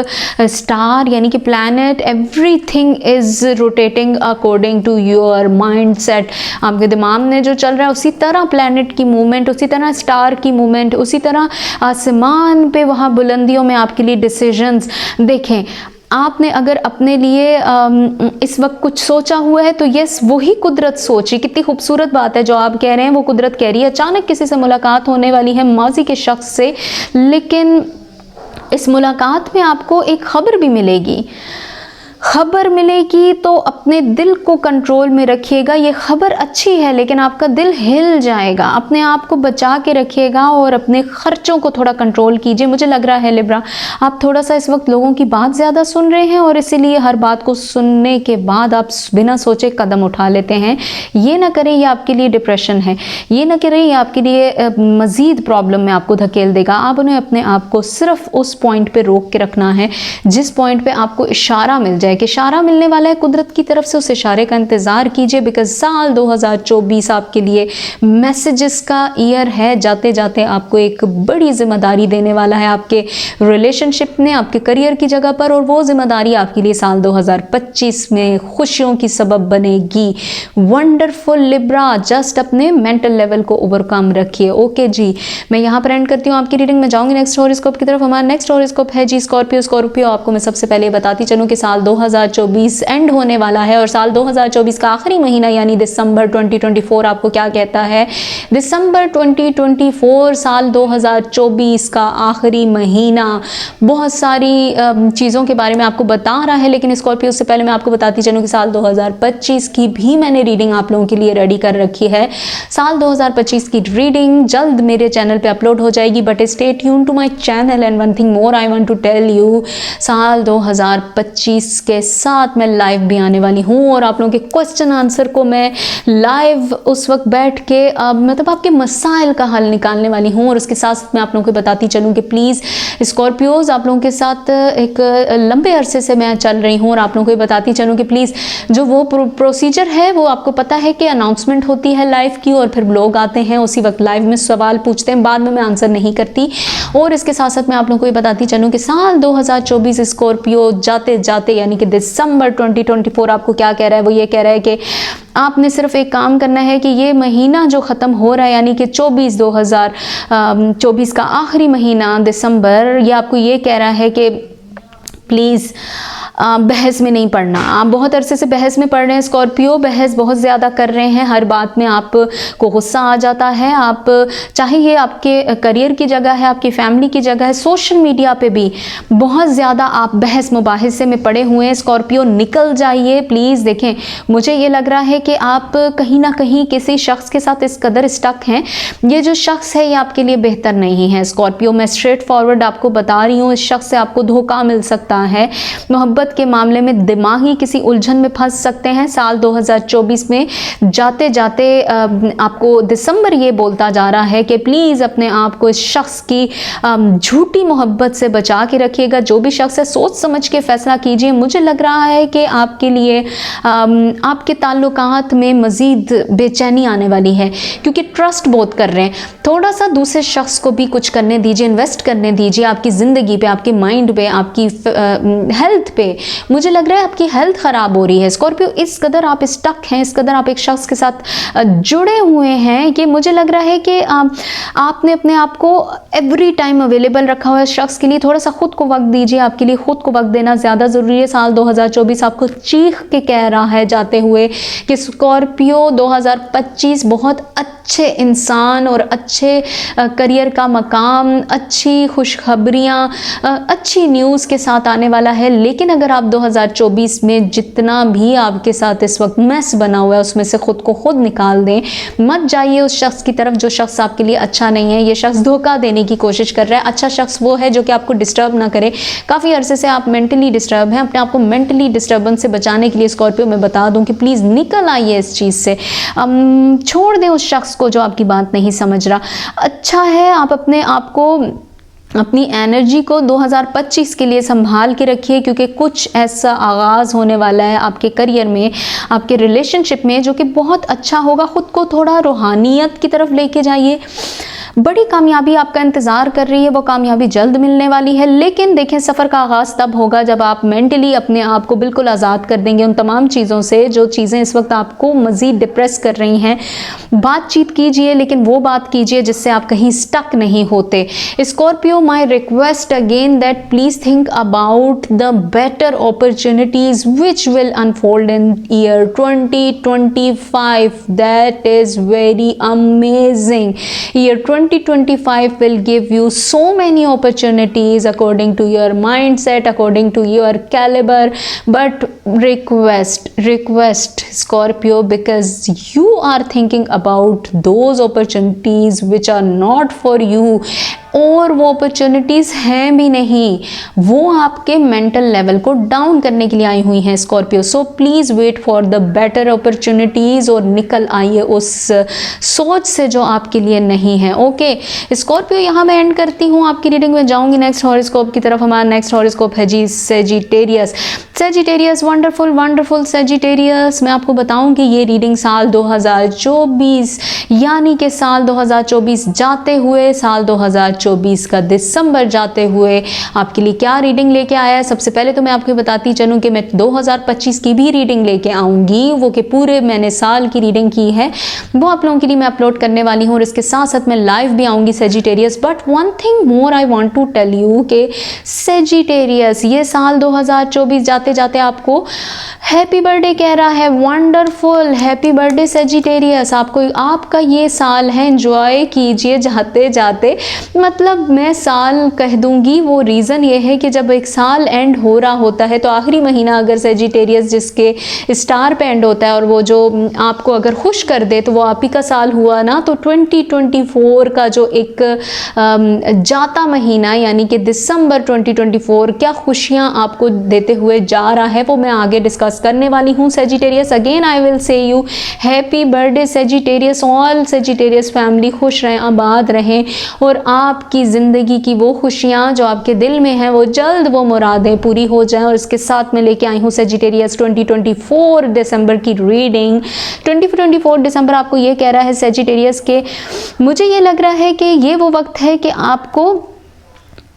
स्टार यानी कि planet, everything is rotating according to your mind set. आपके दिमाग में जो चल रहा है उसी तरह प्लैनेट की मूवमेंट, उसी तरह स्टार की मूवमेंट, उसी तरह आसमान पे वहाँ बुलंदियों में आपके लिए डिसीजंस। देखें, आपने अगर अपने लिए इस वक्त कुछ सोचा हुआ है तो यस वही कुदरत सोची। कितनी खूबसूरत बात है जो आप कह रहे हैं वो कुदरत कह रही है। अचानक किसी से मुलाकात होने वाली है माजी के शख्स से, लेकिन इस मुलाकात में आपको एक खबर भी मिलेगी। खबर मिलेगी तो अपने दिल को कंट्रोल में रखिएगा। ये खबर अच्छी है लेकिन आपका दिल हिल जाएगा, अपने आप को बचा के रखिएगा और अपने खर्चों को थोड़ा कंट्रोल कीजिए। मुझे लग रहा है लिब्रा, आप थोड़ा सा इस वक्त लोगों की बात ज़्यादा सुन रहे हैं और इसीलिए हर बात को सुनने के बाद आप बिना सोचे कदम उठा लेते हैं। ये ना करें, ये आपके लिए डिप्रेशन है। ये ना करें, ये आपके लिए मज़ीद प्रॉब्लम में आपको धकेल देगा। आप उन्हें अपने आप को सिर्फ उस पॉइंट पर रोक के रखना है जिस पॉइंट पर आपको इशारा मिल जाए कि इशारा मिलने वाला है कुदरत की तरफ से, उस इशारे का इंतज़ार कीजिए, बिकॉज साल 2024 आपके लिए मैसेजेस का ईयर है। जाते जाते आपको एक बड़ी जिम्मेदारी देने वाला है आपके रिलेशनशिप में, आपके करियर की जगह पर, और वो जिम्मेदारी आपके लिए साल 2025 में खुशियों की सबब बनेगी। वंडरफुल लिब्रा, जस्ट अपने मेंटल लेवल को ओवरकम रखिए। ओके जी, मैं यहाँ पर एंड करती हूँ आपकी रीडिंग में, जाऊँगी नेक्स्ट हॉरोस्कोप की तरफ। हमारा नेक्स्ट हॉरोस्कोप है जी स्कॉर्पियो। स्कॉर्पियो, आपको मैं सबसे पहले बताती चलूँ कि साल 2024 एंड होने वाला है, और साल 2024 का आखिरी महीना यानी दिसंबर 2024 आपको क्या कहता है। दिसंबर 2024 साल 2024 का आखिरी महीना बहुत सारी चीज़ों के बारे में आपको बता रहा है, लेकिन स्कॉर्पियो से पहले मैं आपको बताती चलूँ कि साल 2025 की भी मैंने रीडिंग आप लोगों के लिए रेडी कर रखी है। साल 2025 की रीडिंग जल्द मेरे चैनल पे अपलोड हो जाएगी, but stay tune to my channel. And one thing more I want to tell you, साल 2025 के साथ मैं लाइव भी आने वाली हूँ, और आप लोगों के क्वेश्चन आंसर को मैं लाइव उस वक्त बैठ के मतलब आपके मसाइल का हल निकालने वाली हूँ। और उसके साथ मैं आप लोगों को बताती चलूँ कि प्लीज़ स्कॉर्पियोज, आप लोगों के साथ एक लंबे अरसे से मैं चल रही हूँ, और आप लोगों को बताती चलूँ कि प्लीज़ जो वो प्रोसीजर है वो आपको पता है कि अनाउंसमेंट होती है लाइव की, और फिर लोग आते हैं उसी वक्त लाइव में सवाल पूछते हैं, बाद में मैं आंसर नहीं करती। और इसके साथ साथ मैं आप लोगों को ये बताती चलूँ कि साल 2024 स्कॉर्पियो जाते जाते यानी कि दिसंबर 2024 आपको क्या कह रहा है, वो ये कह रहा है कि आपने सिर्फ एक काम करना है कि ये महीना जो ख़त्म हो रहा है यानी कि 2024 का आखिरी महीना दिसंबर, ये आपको ये कह रहा है कि प्लीज़ बहस में नहीं पड़ना। आप बहुत अरसे से बहस में पड़ रहे हैं स्कॉर्पियो, बहस बहुत ज़्यादा कर रहे हैं, हर बात में आपको गुस्सा आ जाता है। आप चाहे ये आपके करियर की जगह है, आपकी फैमिली की जगह है, सोशल मीडिया पे भी बहुत ज़्यादा आप बहस मुबाहिसे में पड़े हुए हैं। स्कॉर्पियो निकल जाइए प्लीज़। देखें, मुझे ये लग रहा है कि आप कहीं ना कहीं किसी शख्स के साथ इस कदर स्टक हैं, ये जो शख्स है ये आपके लिए बेहतर नहीं है। स्कॉर्पियो, मैं स्ट्रेट फॉरवर्ड आपको बता रही हूँ, इस शख्स से आपको धोखा मिल सकता है, मोहब्बत के मामले में दिमागी किसी उलझन में फंस सकते हैं। साल 2024 में जाते जाते आपको दिसंबर ये बोलता जा रहा है कि प्लीज़ अपने आप को इस शख्स की झूठी मोहब्बत से बचा के रखिएगा। जो भी शख्स है सोच समझ के फैसला कीजिए। मुझे लग रहा है कि आपके लिए आपके ताल्लुकात में मज़ीद बेचैनी आने वाली है, क्योंकि ट्रस्ट बहुत कर रहे हैं। थोड़ा सा दूसरे शख्स को भी कुछ करने दीजिए, इन्वेस्ट करने दीजिए आपकी ज़िंदगी पे, आपके माइंड पे, आपकी हेल्थ पे। मुझे लग रहा है आपकी हेल्थ ख़राब हो रही है स्कॉर्पियो, इस कदर आप स्टक हैं, इस कदर आप एक शख्स के साथ जुड़े हुए हैं कि मुझे लग रहा है कि आपने अपने आप को एवरी टाइम अवेलेबल रखा हुआ है शख्स के लिए। थोड़ा सा खुद को वक्त दीजिए, आपके लिए खुद को वक्त देना ज़्यादा ज़रूरी है। साल 2024 आपको चीख के कह रहा है जाते हुए कि स्कॉर्पियो 2025 बहुत अच्छे इंसान और अच्छे करियर का मकाम, अच्छी खुशखबरियाँ, अच्छी न्यूज़ के साथ आने वाला है। लेकिन अगर आप 2024 में जितना भी आपके साथ इस वक्त मैस बना हुआ है उसमें से खुद को खुद निकाल दें। मत जाइए उस शख्स की तरफ जो शख्स आपके लिए अच्छा नहीं है। ये शख्स धोखा देने की कोशिश कर रहा है। अच्छा शख्स वो है जो कि आपको डिस्टर्ब ना करे। काफ़ी अरसे से आप मेंटली डिस्टर्ब हैं। अपने आप को मेंटली डिस्टर्बेंस से बचाने के लिए स्कॉर्पियो मैं बता दूं कि प्लीज़ निकल आइए इस चीज़ से। छोड़ दें उस शख्स को जो आपकी बात नहीं समझ रहा। अच्छा है आप अपने आप को, अपनी एनर्जी को 2025 के लिए संभाल के रखिए, क्योंकि कुछ ऐसा आगाज़ होने वाला है आपके करियर में, आपके रिलेशनशिप में, जो कि बहुत अच्छा होगा। ख़ुद को थोड़ा रूहानियत की तरफ लेके जाइए। बड़ी कामयाबी आपका इंतज़ार कर रही है, वो कामयाबी जल्द मिलने वाली है। लेकिन देखें, सफ़र का आगाज़ तब होगा जब आप मेंटली अपने आप को बिल्कुल आज़ाद कर देंगे उन तमाम चीज़ों से जो चीज़ें इस वक्त आपको मज़ीद डिप्रेस कर रही हैं। बातचीत कीजिए, लेकिन वो बात कीजिए जिससे आप कहीं स्टक नहीं होते। Scorpio, my request again that please think about the better opportunities which will unfold in year 2025। That is very amazing. Year 2025 will give you so many opportunities according to your mindset, according to your caliber, but request Scorpio, because you are thinking about those opportunities which are not for you, और वो opportunities हैं भी नहीं, वो आपके mental level को down करने के लिए आई हुई हैं Scorpio. So please wait for the better opportunities और निकल आइए उस सोच से जो आपके लिए नहीं है। ओके स्कॉर्पियो, यहाँ मैं एंड करती हूँ आपकी रीडिंग में, जाऊँगी नेक्स्ट हॉरोस्कोप की तरफ। हमारा नेक्स्ट हॉरोस्कोप है ji Sagittarius. Sagittarius, wonderful wonderful Sagittarius. मैं आपको बताऊं कि ये रीडिंग साल 2024 यानी कि साल 2024 जाते हुए, साल 2024 का दिसंबर जाते हुए आपके लिए क्या रीडिंग लेके आया है। सबसे पहले तो मैं आपको बताती चलूं कि मैं 2025 की भी रीडिंग लेके आऊँगी, वो कि पूरे मैंने साल की रीडिंग की है वो आप लोगों के लिए मैं अपलोड करने वाली हूँ, और इसके साथ साथ मैं लाइव भी आऊँगी Sagittarius. But one thing more I want to tell you कि सेजिटेरियस ये साल 2024 जाते जाते आपको हैप्पी बर्थडे कह रहा है। Wonderful, happy birthday Sagittarius. आपको आपका ये साल है, एंजॉय कीजिए जाते जाते। मतलब मैं साल कह दूंगी, वो रीज़न ये है कि जब एक साल एंड हो रहा होता है तो आखिरी महीना अगर सेजिटेरियस जिसके स्टार पे एंड होता है और वो जो आपको अगर खुश कर दे तो वो आप ही का साल हुआ ना। तो 2024 का जो एक जाता महीना यानी कि दिसंबर 2024 क्या खुशियाँ आपको देते हुए जा रहा है वो मैं आगे डिस्कस करने वाली हूँ सेजिटेरियस। अगेन आई विल से you happy birthday Sagittarius. All Sagittarius family खुश रहें, आबाद रहें, और आपकी ज़िंदगी की वो खुशियाँ जो आपके दिल में हैं वो जल्द वो मुरादें पूरी हो जाएं। और इसके साथ मैं लेके आई हूँ सेजिटेरियस 2024 दिसंबर की रीडिंग। 2024 दिसंबर आपको ये कह रहा है सेजिटेरियस के मुझे ये लग रहा है कि ये वो वक्त है कि आपको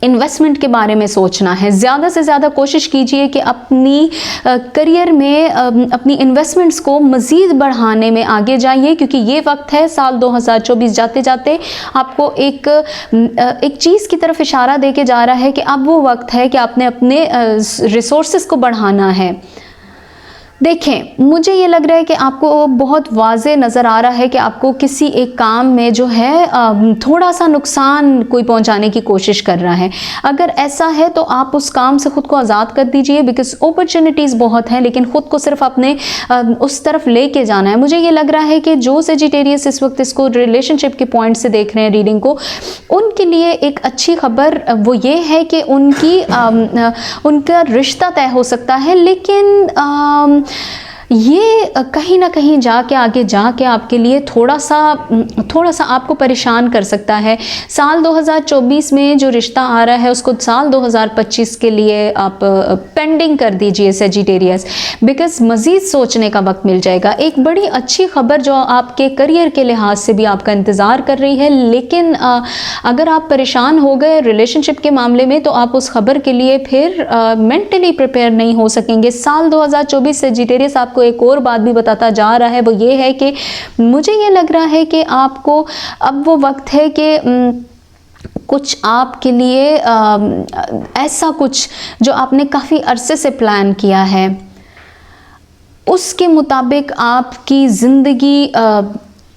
इन्वेस्टमेंट के बारे में सोचना है। ज़्यादा से ज़्यादा कोशिश कीजिए कि अपनी करियर में अपनी इन्वेस्टमेंट्स को मज़ीद बढ़ाने में आगे जाइए, क्योंकि ये वक्त है साल 2024 जाते जाते आपको एक चीज़ की तरफ इशारा दे के जा रहा है कि अब वो वक्त है कि आपने अपने रिसोर्सेज को बढ़ाना है। देखें, मुझे ये लग रहा है कि आपको बहुत वाज़े नज़र आ रहा है कि आपको किसी एक काम में जो है थोड़ा सा नुकसान कोई पहुंचाने की कोशिश कर रहा है। अगर ऐसा है तो आप उस काम से ख़ुद को आज़ाद कर दीजिए, बिकॉज अपॉर्चुनिटीज़ बहुत हैं, लेकिन ख़ुद को सिर्फ अपने उस तरफ लेके जाना है। मुझे ये लग रहा है कि जो सेजिटेरियस इस वक्त इसको रिलेशनशिप के पॉइंट से देख रहे हैं रीडिंग को, उनके लिए एक अच्छी खबर वो ये है कि उनका रिश्ता तय हो सकता है, लेकिन ये कहीं ना कहीं जाके आगे जाके आपके लिए थोड़ा सा आपको परेशान कर सकता है। साल 2024 में जो रिश्ता आ रहा है उसको साल 2025 के लिए आप पेंडिंग कर दीजिए सेजिटेरियस, बिकॉज मज़ीद सोचने का वक्त मिल जाएगा। एक बड़ी अच्छी खबर जो आपके करियर के लिहाज से भी आपका इंतज़ार कर रही है, लेकिन अगर आप परेशान हो गए रिलेशनशिप के मामले में तो आप उस खबर के लिए फिर मेंटली प्रिपेयर नहीं हो सकेंगे। साल 2024 सेजिटेरियस आपको एक और बात भी बताता जा रहा है, वो ये है कि मुझे ये लग रहा है कि आपको अब वो वक्त है कि कुछ आपके लिए ऐसा कुछ जो आपने काफ़ी अरसे से प्लान किया है उसके मुताबिक आपकी ज़िंदगी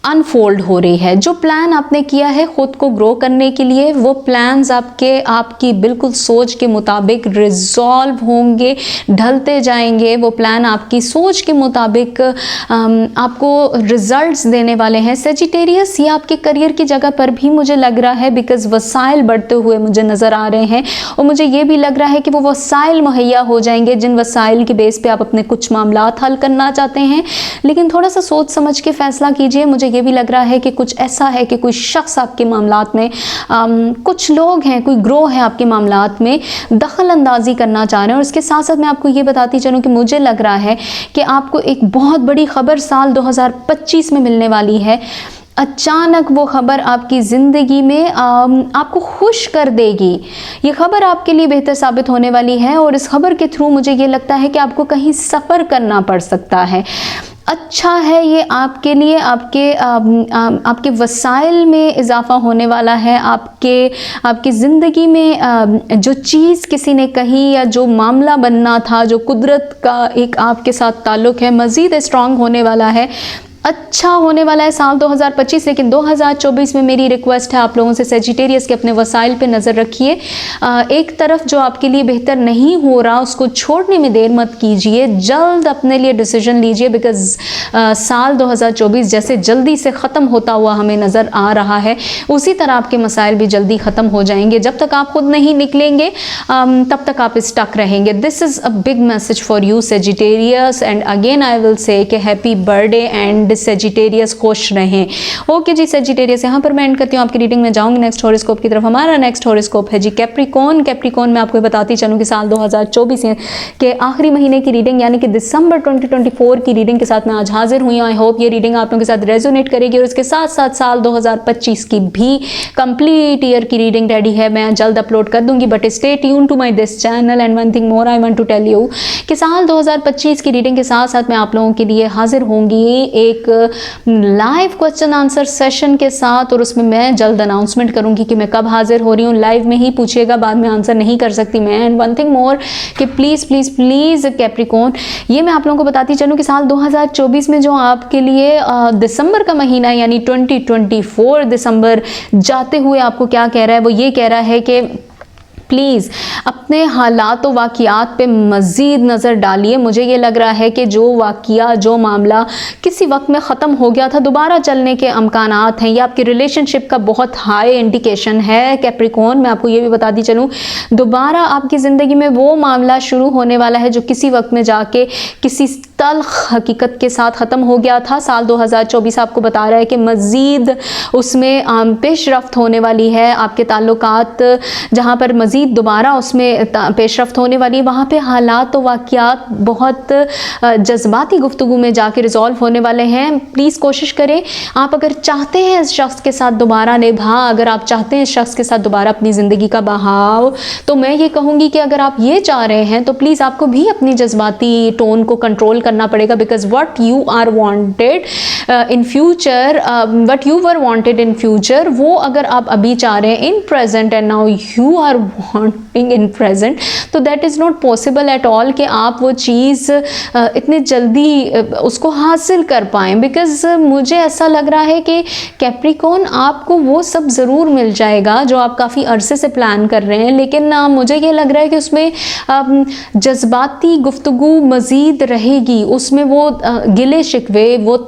अनफोल्ड हो रही है। जो प्लान आपने किया है ख़ुद को ग्रो करने के लिए, वो प्लान्स आपकी बिल्कुल सोच के मुताबिक रिजॉल्व होंगे, ढलते जाएंगे। वो प्लान आपकी सोच के मुताबिक आपको रिजल्ट्स देने वाले हैं सेजिटेरियस। ये आपके करियर की जगह पर भी मुझे लग रहा है, बिकॉज़ वसाइल बढ़ते हुए मुझे नज़र आ रहे हैं, और मुझे ये भी लग रहा है कि वो वसाइल मुहैया हो जाएंगे जिन वसाइल के बेस पे आप अपने कुछ मामलात हल करना चाहते हैं। लेकिन थोड़ा सा सोच समझ के फ़ैसला कीजिए। मुझे ये भी लग रहा है कि कुछ ऐसा है कि कोई शख्स आपके मामलात में कुछ लोग हैं, कोई ग्रोह है आपके मामलात में दखल अंदाजी करना चाह रहे हैं। और इसके साथ साथ मैं आपको ये बताती चलूँ कि मुझे लग रहा है कि आपको एक बहुत बड़ी खबर साल 2025 में मिलने वाली है। अचानक वो खबर आपकी ज़िंदगी में आपको खुश कर देगी। ये खबर आपके लिए बेहतर साबित होने वाली है, और इस खबर के थ्रू मुझे ये लगता है कि आपको कहीं सफ़र करना पड़ सकता है। अच्छा है ये आपके लिए, आपके वसाइल में इजाफ़ा होने वाला है। आपकी ज़िंदगी में जो चीज़ किसी ने कही या जो मामला बनना था, जो कुदरत का एक आपके साथ ताल्लुक़ है, मज़ीद स्ट्रॉन्ग होने वाला है। अच्छा होने वाला है साल 2025, लेकिन 2024 में मेरी रिक्वेस्ट है आप लोगों से सेजिटेरियस के अपने वसाइल पे नज़र रखिए। एक तरफ जो आपके लिए बेहतर नहीं हो रहा उसको छोड़ने में देर मत कीजिए, जल्द अपने लिए डिसीजन लीजिए, बिकॉज साल 2024 जैसे जल्दी से ख़त्म होता हुआ हमें नज़र आ रहा है, उसी तरह आपके मसाइल भी जल्दी ख़त्म हो जाएंगे। जब तक आप खुद नहीं निकलेंगे तब तक आप स्टक रहेंगे। This is a big message for you Sagittarius, and again I will say कि हैप्पी बर्थडे एंड सेजिटेरियस, खुश रहें। ओके जी सेजिटेरियस, यहाँ पर मैं एंड करती हूँ आपकी रीडिंग में जाऊँगी नेक्स्ट हॉरोस्कोप की तरफ। हमारा नेक्स्ट हॉरोस्कोप है जी कैप्रिकॉर्न। कैप्रिकॉर्न में आपको बताती चलूँ कि साल 2024 के आखिरी महीने की रीडिंग यानी कि दिसंबर 2024 की रीडिंग के साथ मैं आज हाजिर हुई हूँ। आई होप ये रीडिंग आप लोगों के साथ रेजोनेट करेगी और इसके साथ साथ साल 2025 की भी कंप्लीट ईयर की रीडिंग रेडी है, मैं जल्द अपलोड कर दूंगी। But stay tune to my this channel, and one thing more I want to tell you कि साल 2025 की रीडिंग के साथ साथ मैं आप लोगों के लिए हाजिर होंगी एक लाइव क्वेश्चन आंसर सेशन के साथ, और उसमें मैं जल्द अनाउंसमेंट करूंगी कि मैं कब हाजिर हो रही हूँ। लाइव में ही पूछिएगा, बाद में आंसर नहीं कर सकती मैं। एंड वन थिंग मोर कि प्लीज़ प्लीज़ प्लीज़ कैप्रिकॉर्न, ये मैं आप लोगों को बताती चलूँ कि साल 2024 में जो आपके लिए दिसंबर का महीना यानी 2024 दिसंबर जाते हुए आपको क्या कह रहा है, वो ये कह रहा है कि प्लीज़ अपने हालात व वाक़ियात पे मज़ीद नज़र डालिए। मुझे ये लग रहा है कि जो वाक़िया जो मामला किसी वक्त में ख़त्म हो गया था, दोबारा चलने के अमकानात हैं। ये आपकी रिलेशनशिप का बहुत हाई इंडिकेशन है कैप्रिकॉर्न। मैं आपको ये भी बताती चलूँ, दोबारा आपकी ज़िंदगी में वो मामला शुरू होने वाला है जो किसी वक्त में जाके किसी तल्ख़ हकीकत के साथ ख़त्म हो गया था। साल 2024 आपको बता रहा है कि मज़ीद उसमें पेशरफ्त होने वाली है। आपके ताल्लुकात जहाँ पर मज़ीद दोबारा उसमें पेशरफ्त होने वाली है, वहाँ पे हालात और वाक़ियात बहुत जज्बाती गुफ्तगू में जाके रिजॉल्व होने वाले हैं। प्लीज़ कोशिश करें, आप अगर चाहते हैं इस शख्स के साथ दोबारा अगर आप चाहते हैं इस शख्स के साथ दोबारा अपनी ज़िंदगी का बहाव, तो मैं ये कहूँगी कि अगर आप ये चाह रहे हैं तो प्लीज़ आपको भी अपनी जज्बाती टोन को कंट्रोल करना पड़ेगा, because what you are wanted in future, what you were wanted in future, वो अगर आप अभी चाह रहे हैं in present and now you are wanting in present, तो that is not possible at all कि आप वो चीज़ इतने जल्दी उसको हासिल कर पाएँ। बिकॉज मुझे ऐसा लग रहा है कि कैप्रिकॉर्न आपको वो सब ज़रूर मिल जाएगा जो आप काफ़ी अरसे से प्लान कर रहे हैं, लेकिन मुझे ये लग रहा है कि उसमें जज्बाती गुफ्तगू मज़ीद रहेगी, उसमें वो गिले शिकवे, वो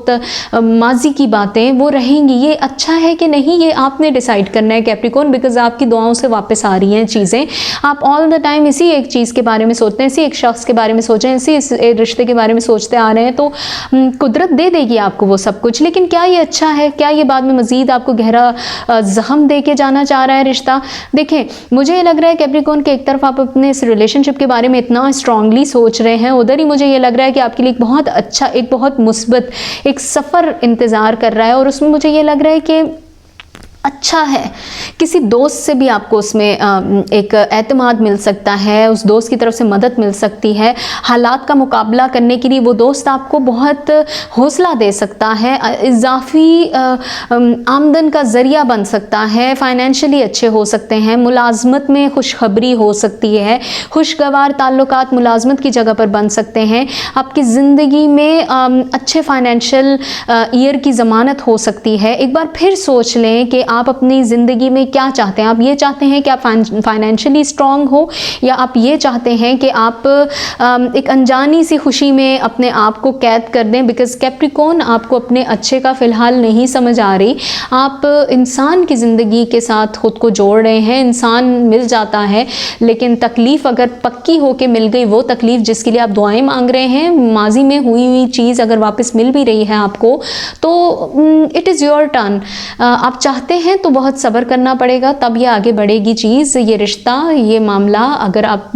माजी की बातें वो रहेंगी। ये अच्छा है कि नहीं, ये आपने डिसाइड करना है कैप्रिकॉर्न, बिकॉज आपकी दुआओं से वापस आ रही हैं चीज़ें। आप ऑल द टाइम इसी एक चीज़ के बारे में सोचते हैं, इसी एक शख्स के बारे में सोच रहे हैं, इसी रिश्ते के बारे में सोचते आ रहे हैं, तो कुदरत दे देगी आपको वो सब कुछ। लेकिन क्या ये अच्छा है? क्या ये बाद में मज़ीद आपको गहरा ज़ख्म दे के जाना चाह रहा है रिश्ता? देखें, मुझे ये लग रहा है कैप्रिकॉर्न के एक तरफ आप अपने इस रिलेशनशिप के बारे में इतना स्ट्रांगली सोच रहे हैं, उधर ही मुझे ये लग रहा है कि आपके लिए एक बहुत अच्छा, एक बहुत मुस्बत एक सफ़र इंतज़ार कर रहा है, और उसमें मुझे ये लग रहा है कि अच्छा है किसी दोस्त से भी आपको उसमें एक एतमाद मिल सकता है, उस दोस्त की तरफ से मदद मिल सकती है। हालात का मुकाबला करने के लिए वो दोस्त आपको बहुत हौसला दे सकता है, इजाफी आमदन का ज़रिया बन सकता है, फाइनेंशियली अच्छे हो सकते हैं, मुलाजमत में खुशखबरी हो सकती है, खुशगवार ताल्लुकात मुलाजमत की जगह पर बन सकते हैं, आपकी ज़िंदगी में अच्छे फाइनेंशियल ईयर की ज़मानत हो सकती है। एक बार फिर सोच लें कि आप अपनी ज़िंदगी में क्या चाहते हैं। आप ये चाहते हैं कि आप फाइनेंशियली स्ट्रांग हो, या आप ये चाहते हैं कि आप एक अनजानी सी खुशी में अपने आप को कैद कर दें? बिकॉज कैप्रिकॉर्न आपको अपने अच्छे का फ़िलहाल नहीं समझ आ रही। आप इंसान की ज़िंदगी के साथ ख़ुद को जोड़ रहे हैं, इंसान मिल जाता है, लेकिन तकलीफ़ अगर पक्की हो के मिल गई, वो तकलीफ़ जिसके लिए आप दुआएं मांग रहे हैं, माजी में हुई चीज़ अगर वापस मिल भी रही है आपको, तो इट इज़ योर टर्न। आप चाहते हैं तो बहुत सब्र करना पड़ेगा, तब ये आगे बढ़ेगी चीज़, ये रिश्ता, ये मामला। अगर आप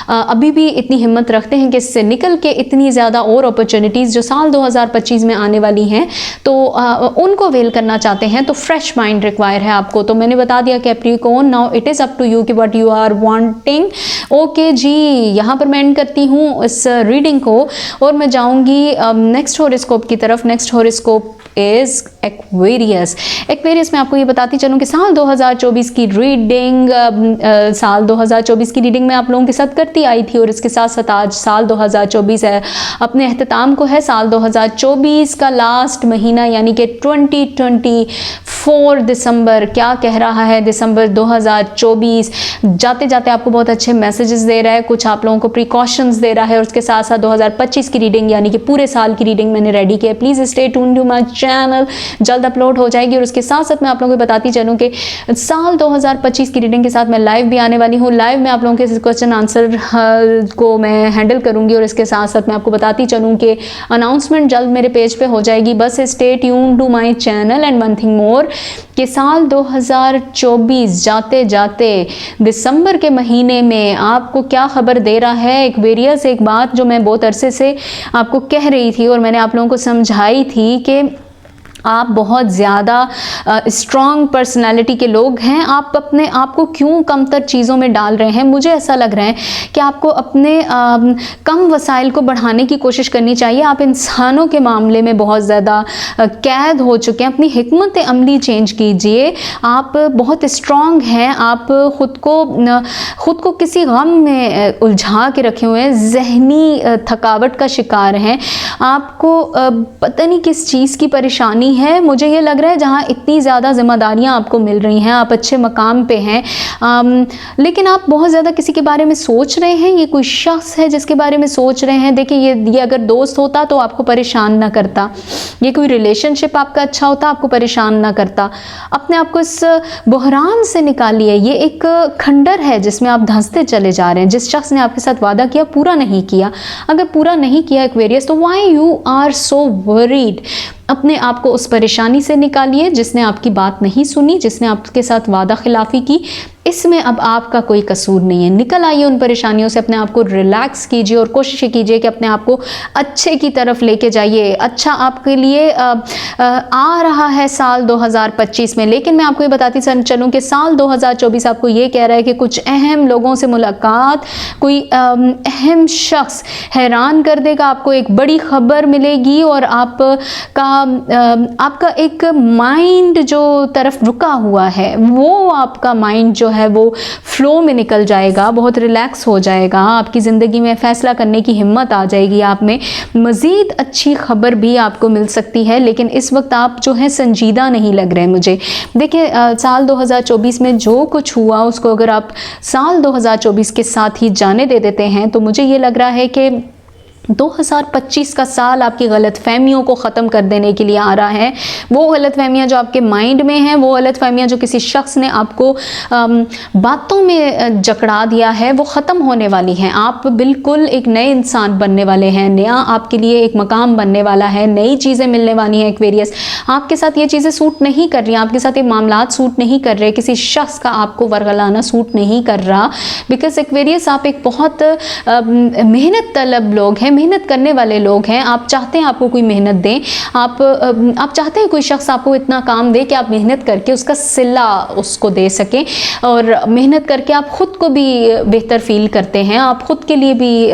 अभी भी इतनी हिम्मत रखते हैं कि इससे निकल के इतनी ज़्यादा और अपॉर्चुनिटीज़ जो साल 2025 में आने वाली हैं, तो उनको वेल करना चाहते हैं, तो फ्रेश माइंड रिक्वायर है आपको। तो मैंने बता दिया Capricorn, now it is up to you कि what you are wanting. Okay ji, यहाँ पर मैं एंड करती हूँ इस रीडिंग को, और मैं जाऊँगी नेक्स्ट हॉरोस्कोप की तरफ। Next horoscope is Aquarius. Aquarius में आपको ये बताती चलूँ कि साल 2024 की रीडिंग साल 2024 की रीडिंग मैं आप लोगों के साथ करती आई थी, और इसके साथ साथ आज साल 2024 है अपने अख्ताम को है। साल 2024 का लास्ट महीना यानी कि 2024 दिसंबर क्या कह रहा है। दिसंबर 2024 जाते जाते आपको बहुत अच्छे मैसेजेस दे रहा है, कुछ आप लोगों को प्रिकॉशंस दे रहा है, और उसके साथ साथ 2025 की रीडिंग यानी कि पूरे साल की रीडिंग मैंने रेडी की है। Please stay tuned to my channel, जल्द अपलोड हो जाएगी। और उसके साथ साथ मैं आप लोगों को बताती चलूँ कि साल 2025 की रीडिंग के साथ मैं लाइव भी आने वाली हूँ। लाइव में आप लोगों के क्वेश्चन आंसर को मैं हैंडल करूँगी, और इसके साथ साथ मैं आपको बताती चलूँ कि अनाउंसमेंट जल्द मेरे पेज पे हो जाएगी। बस stay tuned to my channel. And one thing more कि साल 2024 जाते जाते दिसंबर के महीने में आपको क्या खबर दे रहा है। एक्वेरियस, एक बात जो मैं बहुत अरसे से आपको कह रही थी और मैंने आप लोगों को समझाई थी कि आप बहुत ज़्यादा स्ट्रॉन्ग पर्सनालिटी के लोग हैं। आप अपने आप को क्यों कमतर चीज़ों में डाल रहे हैं। मुझे ऐसा लग रहा है कि आपको अपने कम वसाइल को बढ़ाने की कोशिश करनी चाहिए। आप इंसानों के मामले में बहुत ज़्यादा कैद हो चुके हैं। अपनी हिकमत अमली चेंज कीजिए। आप बहुत स्ट्रॉन्ग हैं। आप ख़ुद को किसी गम में उलझा के रखे हुए हैं, जहनी थकावट का शिकार हैं। आपको पता नहीं किस चीज़ की परेशानी है। मुझे ये लग रहा है जहाँ इतनी ज़्यादा जिम्मेदारियाँ आपको मिल रही हैं, आप अच्छे मकाम पे हैं, लेकिन आप बहुत ज़्यादा किसी के बारे में सोच रहे हैं। ये कोई शख्स है जिसके बारे में सोच रहे हैं। देखिए ये अगर दोस्त होता तो आपको परेशान ना करता, ये कोई रिलेशनशिप आपका अच्छा होता आपको परेशान ना करता। अपने आप को इस बहरान से निकालिए। ये एक खंडर है जिसमें आप धंसते चले जा रहे हैं। जिस शख्स ने आपके साथ वादा किया पूरा नहीं किया, अगर पूरा नहीं किया एक्वेरियस, तो why you are so worried. अपने आप को उस परेशानी से निकालिए जिसने आपकी बात नहीं सुनी, जिसने आपके साथ वादा खिलाफी की। इसमें अब आपका कोई कसूर नहीं है। निकल आइए उन परेशानियों से, अपने आप को रिलैक्स कीजिए और कोशिश कीजिए कि अपने आप को अच्छे की तरफ लेके जाइए। अच्छा आपके लिए आ रहा है साल 2025 में। लेकिन मैं आपको ये बताती चलूँ कि साल 2024 आपको ये कह रहा है कि कुछ अहम लोगों से मुलाकात, कोई अहम शख्स हैरान कर देगा। आपको एक बड़ी खबर मिलेगी और आपका एक माइंड जो तरफ रुका हुआ है, वो आपका माइंड जो है वो फ्लो में निकल जाएगा, बहुत रिलैक्स हो जाएगा। आपकी ज़िंदगी में फ़ैसला करने की हिम्मत आ जाएगी आप में। मज़ीद अच्छी खबर भी आपको मिल सकती है, लेकिन इस वक्त आप जो है संजीदा नहीं लग रहे हैं मुझे। देखिए साल 2024 में जो कुछ हुआ उसको अगर आप साल 2024 के साथ ही जाने दे देते हैं, तो मुझे ये लग रहा है कि 2025 का साल आपकी गलतफहमियों को ख़त्म कर देने के लिए आ रहा है। वो गलतफहमियाँ जो आपके माइंड में हैं, वो गलतफहमियाँ जो किसी शख्स ने आपको बातों में जकड़ा दिया है, वो ख़त्म होने वाली हैं। आप बिल्कुल एक नए इंसान बनने वाले हैं। नया आपके लिए एक मकाम बनने वाला है, नई चीज़ें मिलने वाली हैं। एक्वेरियस, आपके साथ ये चीज़ें सूट नहीं कर रही, आपके साथ ये मामलात सूट नहीं कर रहे, किसी शख्स का आपको वर्गलाना सूट नहीं कर रहा। बिकॉज एक्वेरियस आप एक बहुत मेहनत तलब लोग हैं, मेहनत करने वाले लोग हैं। आप चाहते हैं आपको कोई मेहनत दें, आप चाहते हैं कोई शख्स आपको इतना काम दे कि आप मेहनत करके उसका सिला उसको दे सकें, और मेहनत करके आप ख़ुद को भी बेहतर फील करते हैं। आप ख़ुद के लिए भी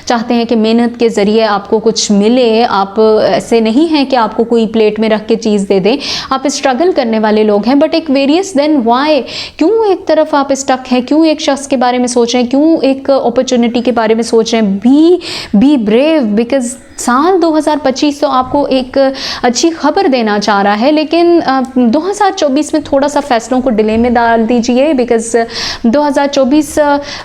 चाहते हैं कि मेहनत के ज़रिए आपको कुछ मिले। आप ऐसे नहीं हैं कि आपको कोई प्लेट में रख के चीज़ दे दें। आप स्ट्रगल करने वाले लोग हैं। बट एक्वेरियस, देन वाई, क्यों एक तरफ आप स्टक हैं, क्यों एक शख्स के बारे में सोच रहे हैं, क्यों एक अपॉर्चुनिटी के बारे में सोच रहे हैं। बी ब्रेव, बिकॉज साल 2025 तो आपको एक अच्छी खबर देना चाह रहा है, लेकिन 2024 में थोड़ा सा फैसलों को डिले में डाल दीजिए। बिकॉज 2024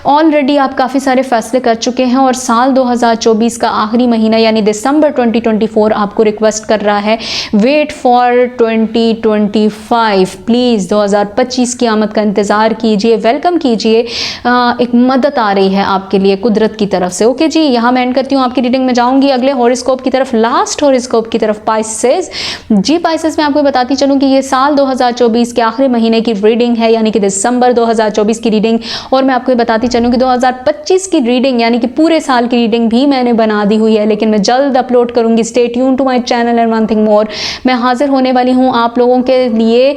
ऑलरेडी आप काफ़ी सारे फैसले कर चुके हैं, और साल 2024 का आखिरी महीना यानी दिसंबर 2024 आपको रिक्वेस्ट कर रहा है, वेट फॉर 2025। प्लीज़ 2025 की आमद का इंतज़ार कीजिए, वेलकम कीजिए। एक मदद आ रही है आपके लिए कुदरत की तरफ से। ओके जी, यहाँ मैं एंड करती हूँ आपकी रीडिंग में। जाऊँगी अगले हॉरोस्कोप की तरफ, लास्ट हॉरोस्कोप की तरफ, पाइसेस। जी पाइसेस, मैं आपको बताती चलूँ कि ये साल 2024 के आखिरी महीने की रीडिंग है, यानी कि दिसंबर 2024 की रीडिंग। और मैं आपको बताती चलूँ कि 2025 की रीडिंग यानी कि पूरे साल की रीडिंग भी मैंने बना दी हुई है, लेकिन मैं जल्द अपलोड करूँगी। Stay tune to my channel. And one thing more, मैं हाजिर होने वाली हूँ आप लोगों के लिए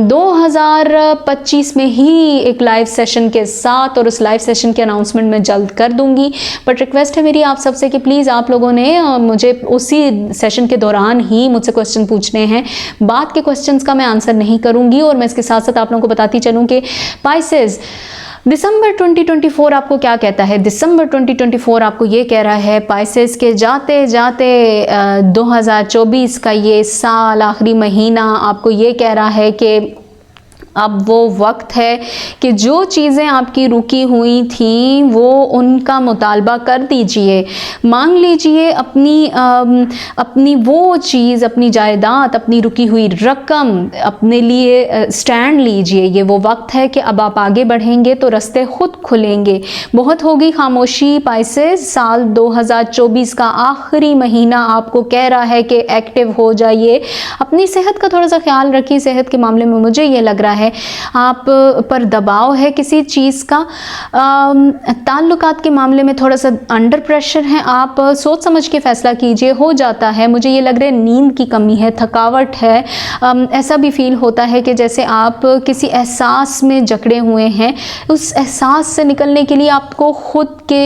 2025 में ही एक लाइव सेशन के साथ, और उस लाइव सेशन के अनाउंसमेंट मैं जल्द कर दूँगी। बट रिक्वेस्ट है मेरी आप सबसे कि प्लीज़ आप लोगों ने मुझे उसी सेशन के दौरान ही मुझसे क्वेश्चन पूछने हैं। बात के क्वेश्चंस का मैं आंसर नहीं करूंगी और मैं इसके साथ साथ आप लोगों को बताती चलूं कि पाइसेस दिसंबर 2024 आपको क्या कहता है। दिसंबर 2024 आपको ये कह रहा है पाइसेस के जाते जाते 2024 का ये साल, आखिरी महीना आपको ये कह रहा है कि अब वो वक्त है कि जो चीज़ें आपकी रुकी हुई थी वो उनका मुतालबा कर दीजिए, मांग लीजिए अपनी वो चीज़, अपनी जायदाद, अपनी रुकी हुई रकम अपने लिए स्टैंड लीजिए। ये वो वक्त है कि अब आप आगे बढ़ेंगे तो रास्ते खुद खुलेंगे। बहुत होगी खामोशी पाइसेस, साल 2024 का आखिरी महीना आपको कह रहा है कि एक्टिव हो जाइए, अपनी सेहत का थोड़ा सा ख्याल रखिए। सेहत के मामले में मुझे ये लग रहा है आप पर दबाव है किसी चीज़ का, ताल्लुकात के मामले में थोड़ा सा अंडर प्रेशर है, आप सोच समझ के फैसला कीजिए, हो जाता है। मुझे ये लग रहा है नींद की कमी है, थकावट है, ऐसा भी फील होता है कि जैसे आप किसी एहसास में जकड़े हुए हैं। उस एहसास से निकलने के लिए आपको खुद के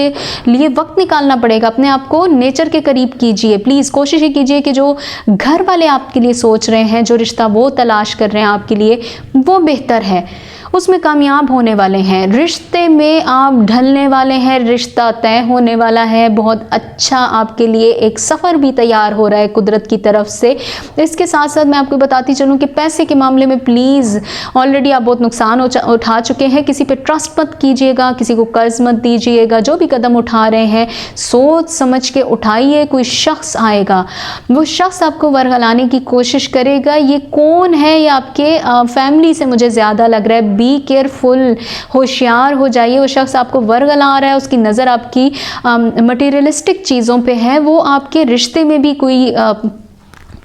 लिए वक्त निकालना पड़ेगा। अपने आप को नेचर के करीब कीजिए, प्लीज़ कोशिश कीजिए कि जो घर वाले आपके लिए सोच रहे हैं, जो रिश्ता वो तलाश कर रहे हैं आपके लिए, वो बेहतर है, उसमें कामयाब होने वाले हैं। रिश्ते में आप ढलने वाले हैं, रिश्ता तय होने वाला है। बहुत अच्छा आपके लिए एक सफ़र भी तैयार हो रहा है कुदरत की तरफ से। इसके साथ साथ मैं आपको बताती चलूँ कि पैसे के मामले में प्लीज़, ऑलरेडी आप बहुत नुकसान उठा चुके हैं। किसी पे ट्रस्ट मत कीजिएगा, किसी को कर्ज मत दीजिएगा। जो भी कदम उठा रहे हैं सोच समझ के उठाइए। कोई शख्स आएगा, वो शख्स आपको वर्गलाने की कोशिश करेगा। ये कौन है? ये आपके फैमिली से मुझे ज़्यादा लग रहा है। बी केयरफुल, होशियार हो जाइए। वो शख्स आपको वर्गला रहा है, उसकी नज़र आपकी मटेरियलिस्टिक चीज़ों पे है, वो आपके रिश्ते में भी कोई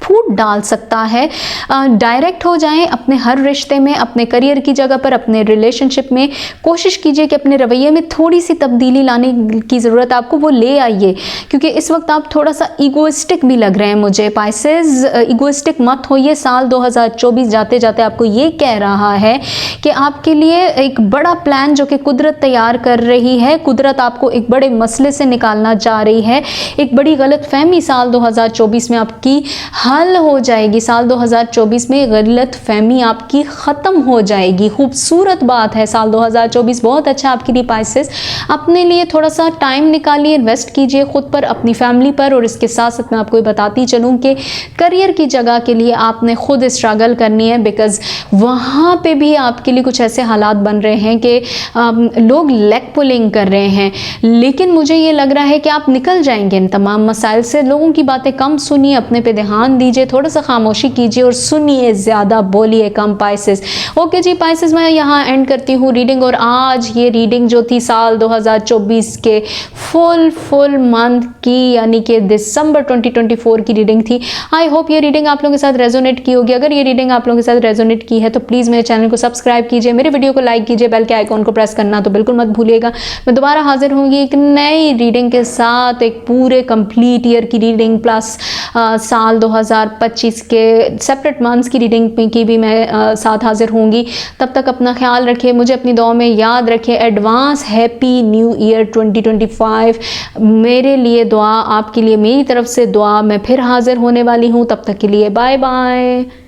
फूट डाल सकता है। डायरेक्ट हो जाएं अपने हर रिश्ते में, अपने करियर की जगह पर, अपने रिलेशनशिप में। कोशिश कीजिए कि अपने रवैये में थोड़ी सी तब्दीली लाने की ज़रूरत आपको, वो ले आइए, क्योंकि इस वक्त आप थोड़ा सा ईगोइस्टिक भी लग रहे हैं मुझे पाइसेस। ईगोइस्टिक मत होइए। साल 2024 जाते जाते आपको ये कह रहा है कि आपके लिए एक बड़ा प्लान जो कि कुदरत तैयार कर रही है, कुदरत आपको एक बड़े मसले से निकालना चाह रही है। एक बड़ी गलतफहमी साल 2024 में आपकी हल हो जाएगी। साल 2024 में गलत फहमी आपकी ख़त्म हो जाएगी। खूबसूरत बात है। साल 2024 बहुत अच्छा आपके लिए पाइसेस। अपने लिए थोड़ा सा टाइम निकालिए, इन्वेस्ट कीजिए खुद पर, अपनी फैमिली पर। और इसके साथ साथ मैं आपको बताती चलूँ कि करियर की जगह के लिए आपने खुद स्ट्रगल करनी है, बिकॉज़ वहाँ पे भी आपके लिए कुछ ऐसे हालात बन रहे हैं कि लोग लेग पुलिंग कर रहे हैं। लेकिन मुझे ये लग रहा है कि आप निकल जाएंगे इन तमाम मसाइल से। लोगों की बातें कम सुनिए, अपने पे ध्यान दीजिए, थोड़ा सा खामोशी कीजिए और सुनिए, ज़्यादा बोलिए कम पाइसेस। ओके जी पाइसेस, मैं यहाँ एंड करती हूँ रीडिंग। और आज ये रीडिंग जो थी साल 2024 के फुल मंथ की, यानी कि दिसंबर 2024 की रीडिंग थी। आई होप ये रीडिंग आप लोगों के साथ रेजोनेट की होगी। अगर ये रीडिंग आप लोगों के साथ रेजोनेट की है तो प्लीज़ मेरे चैनल को सब्सक्राइब कीजिए, मेरे वीडियो को लाइक कीजिए, बेल के आइकॉन को प्रेस करना तो बिल्कुल मत भूलिएगा। मैं दोबारा हाजिर होंगी एक नई रीडिंग के साथ, एक पूरे कंप्लीट ईयर की रीडिंग प्लस साल 2025 के सेपरेट मंथ्स की रीडिंग की भी मैं साथ हाजिर होंगी। तब तक अपना ख्याल रखिए, मुझे अपनी दुआ में याद रखिए। Advance happy new year 2025। मेरे लिए दुआ, आपके लिए मेरी तरफ से दुआ। मैं फिर हाजिर होने वाली हूँ, तब तक के लिए बाय बाय।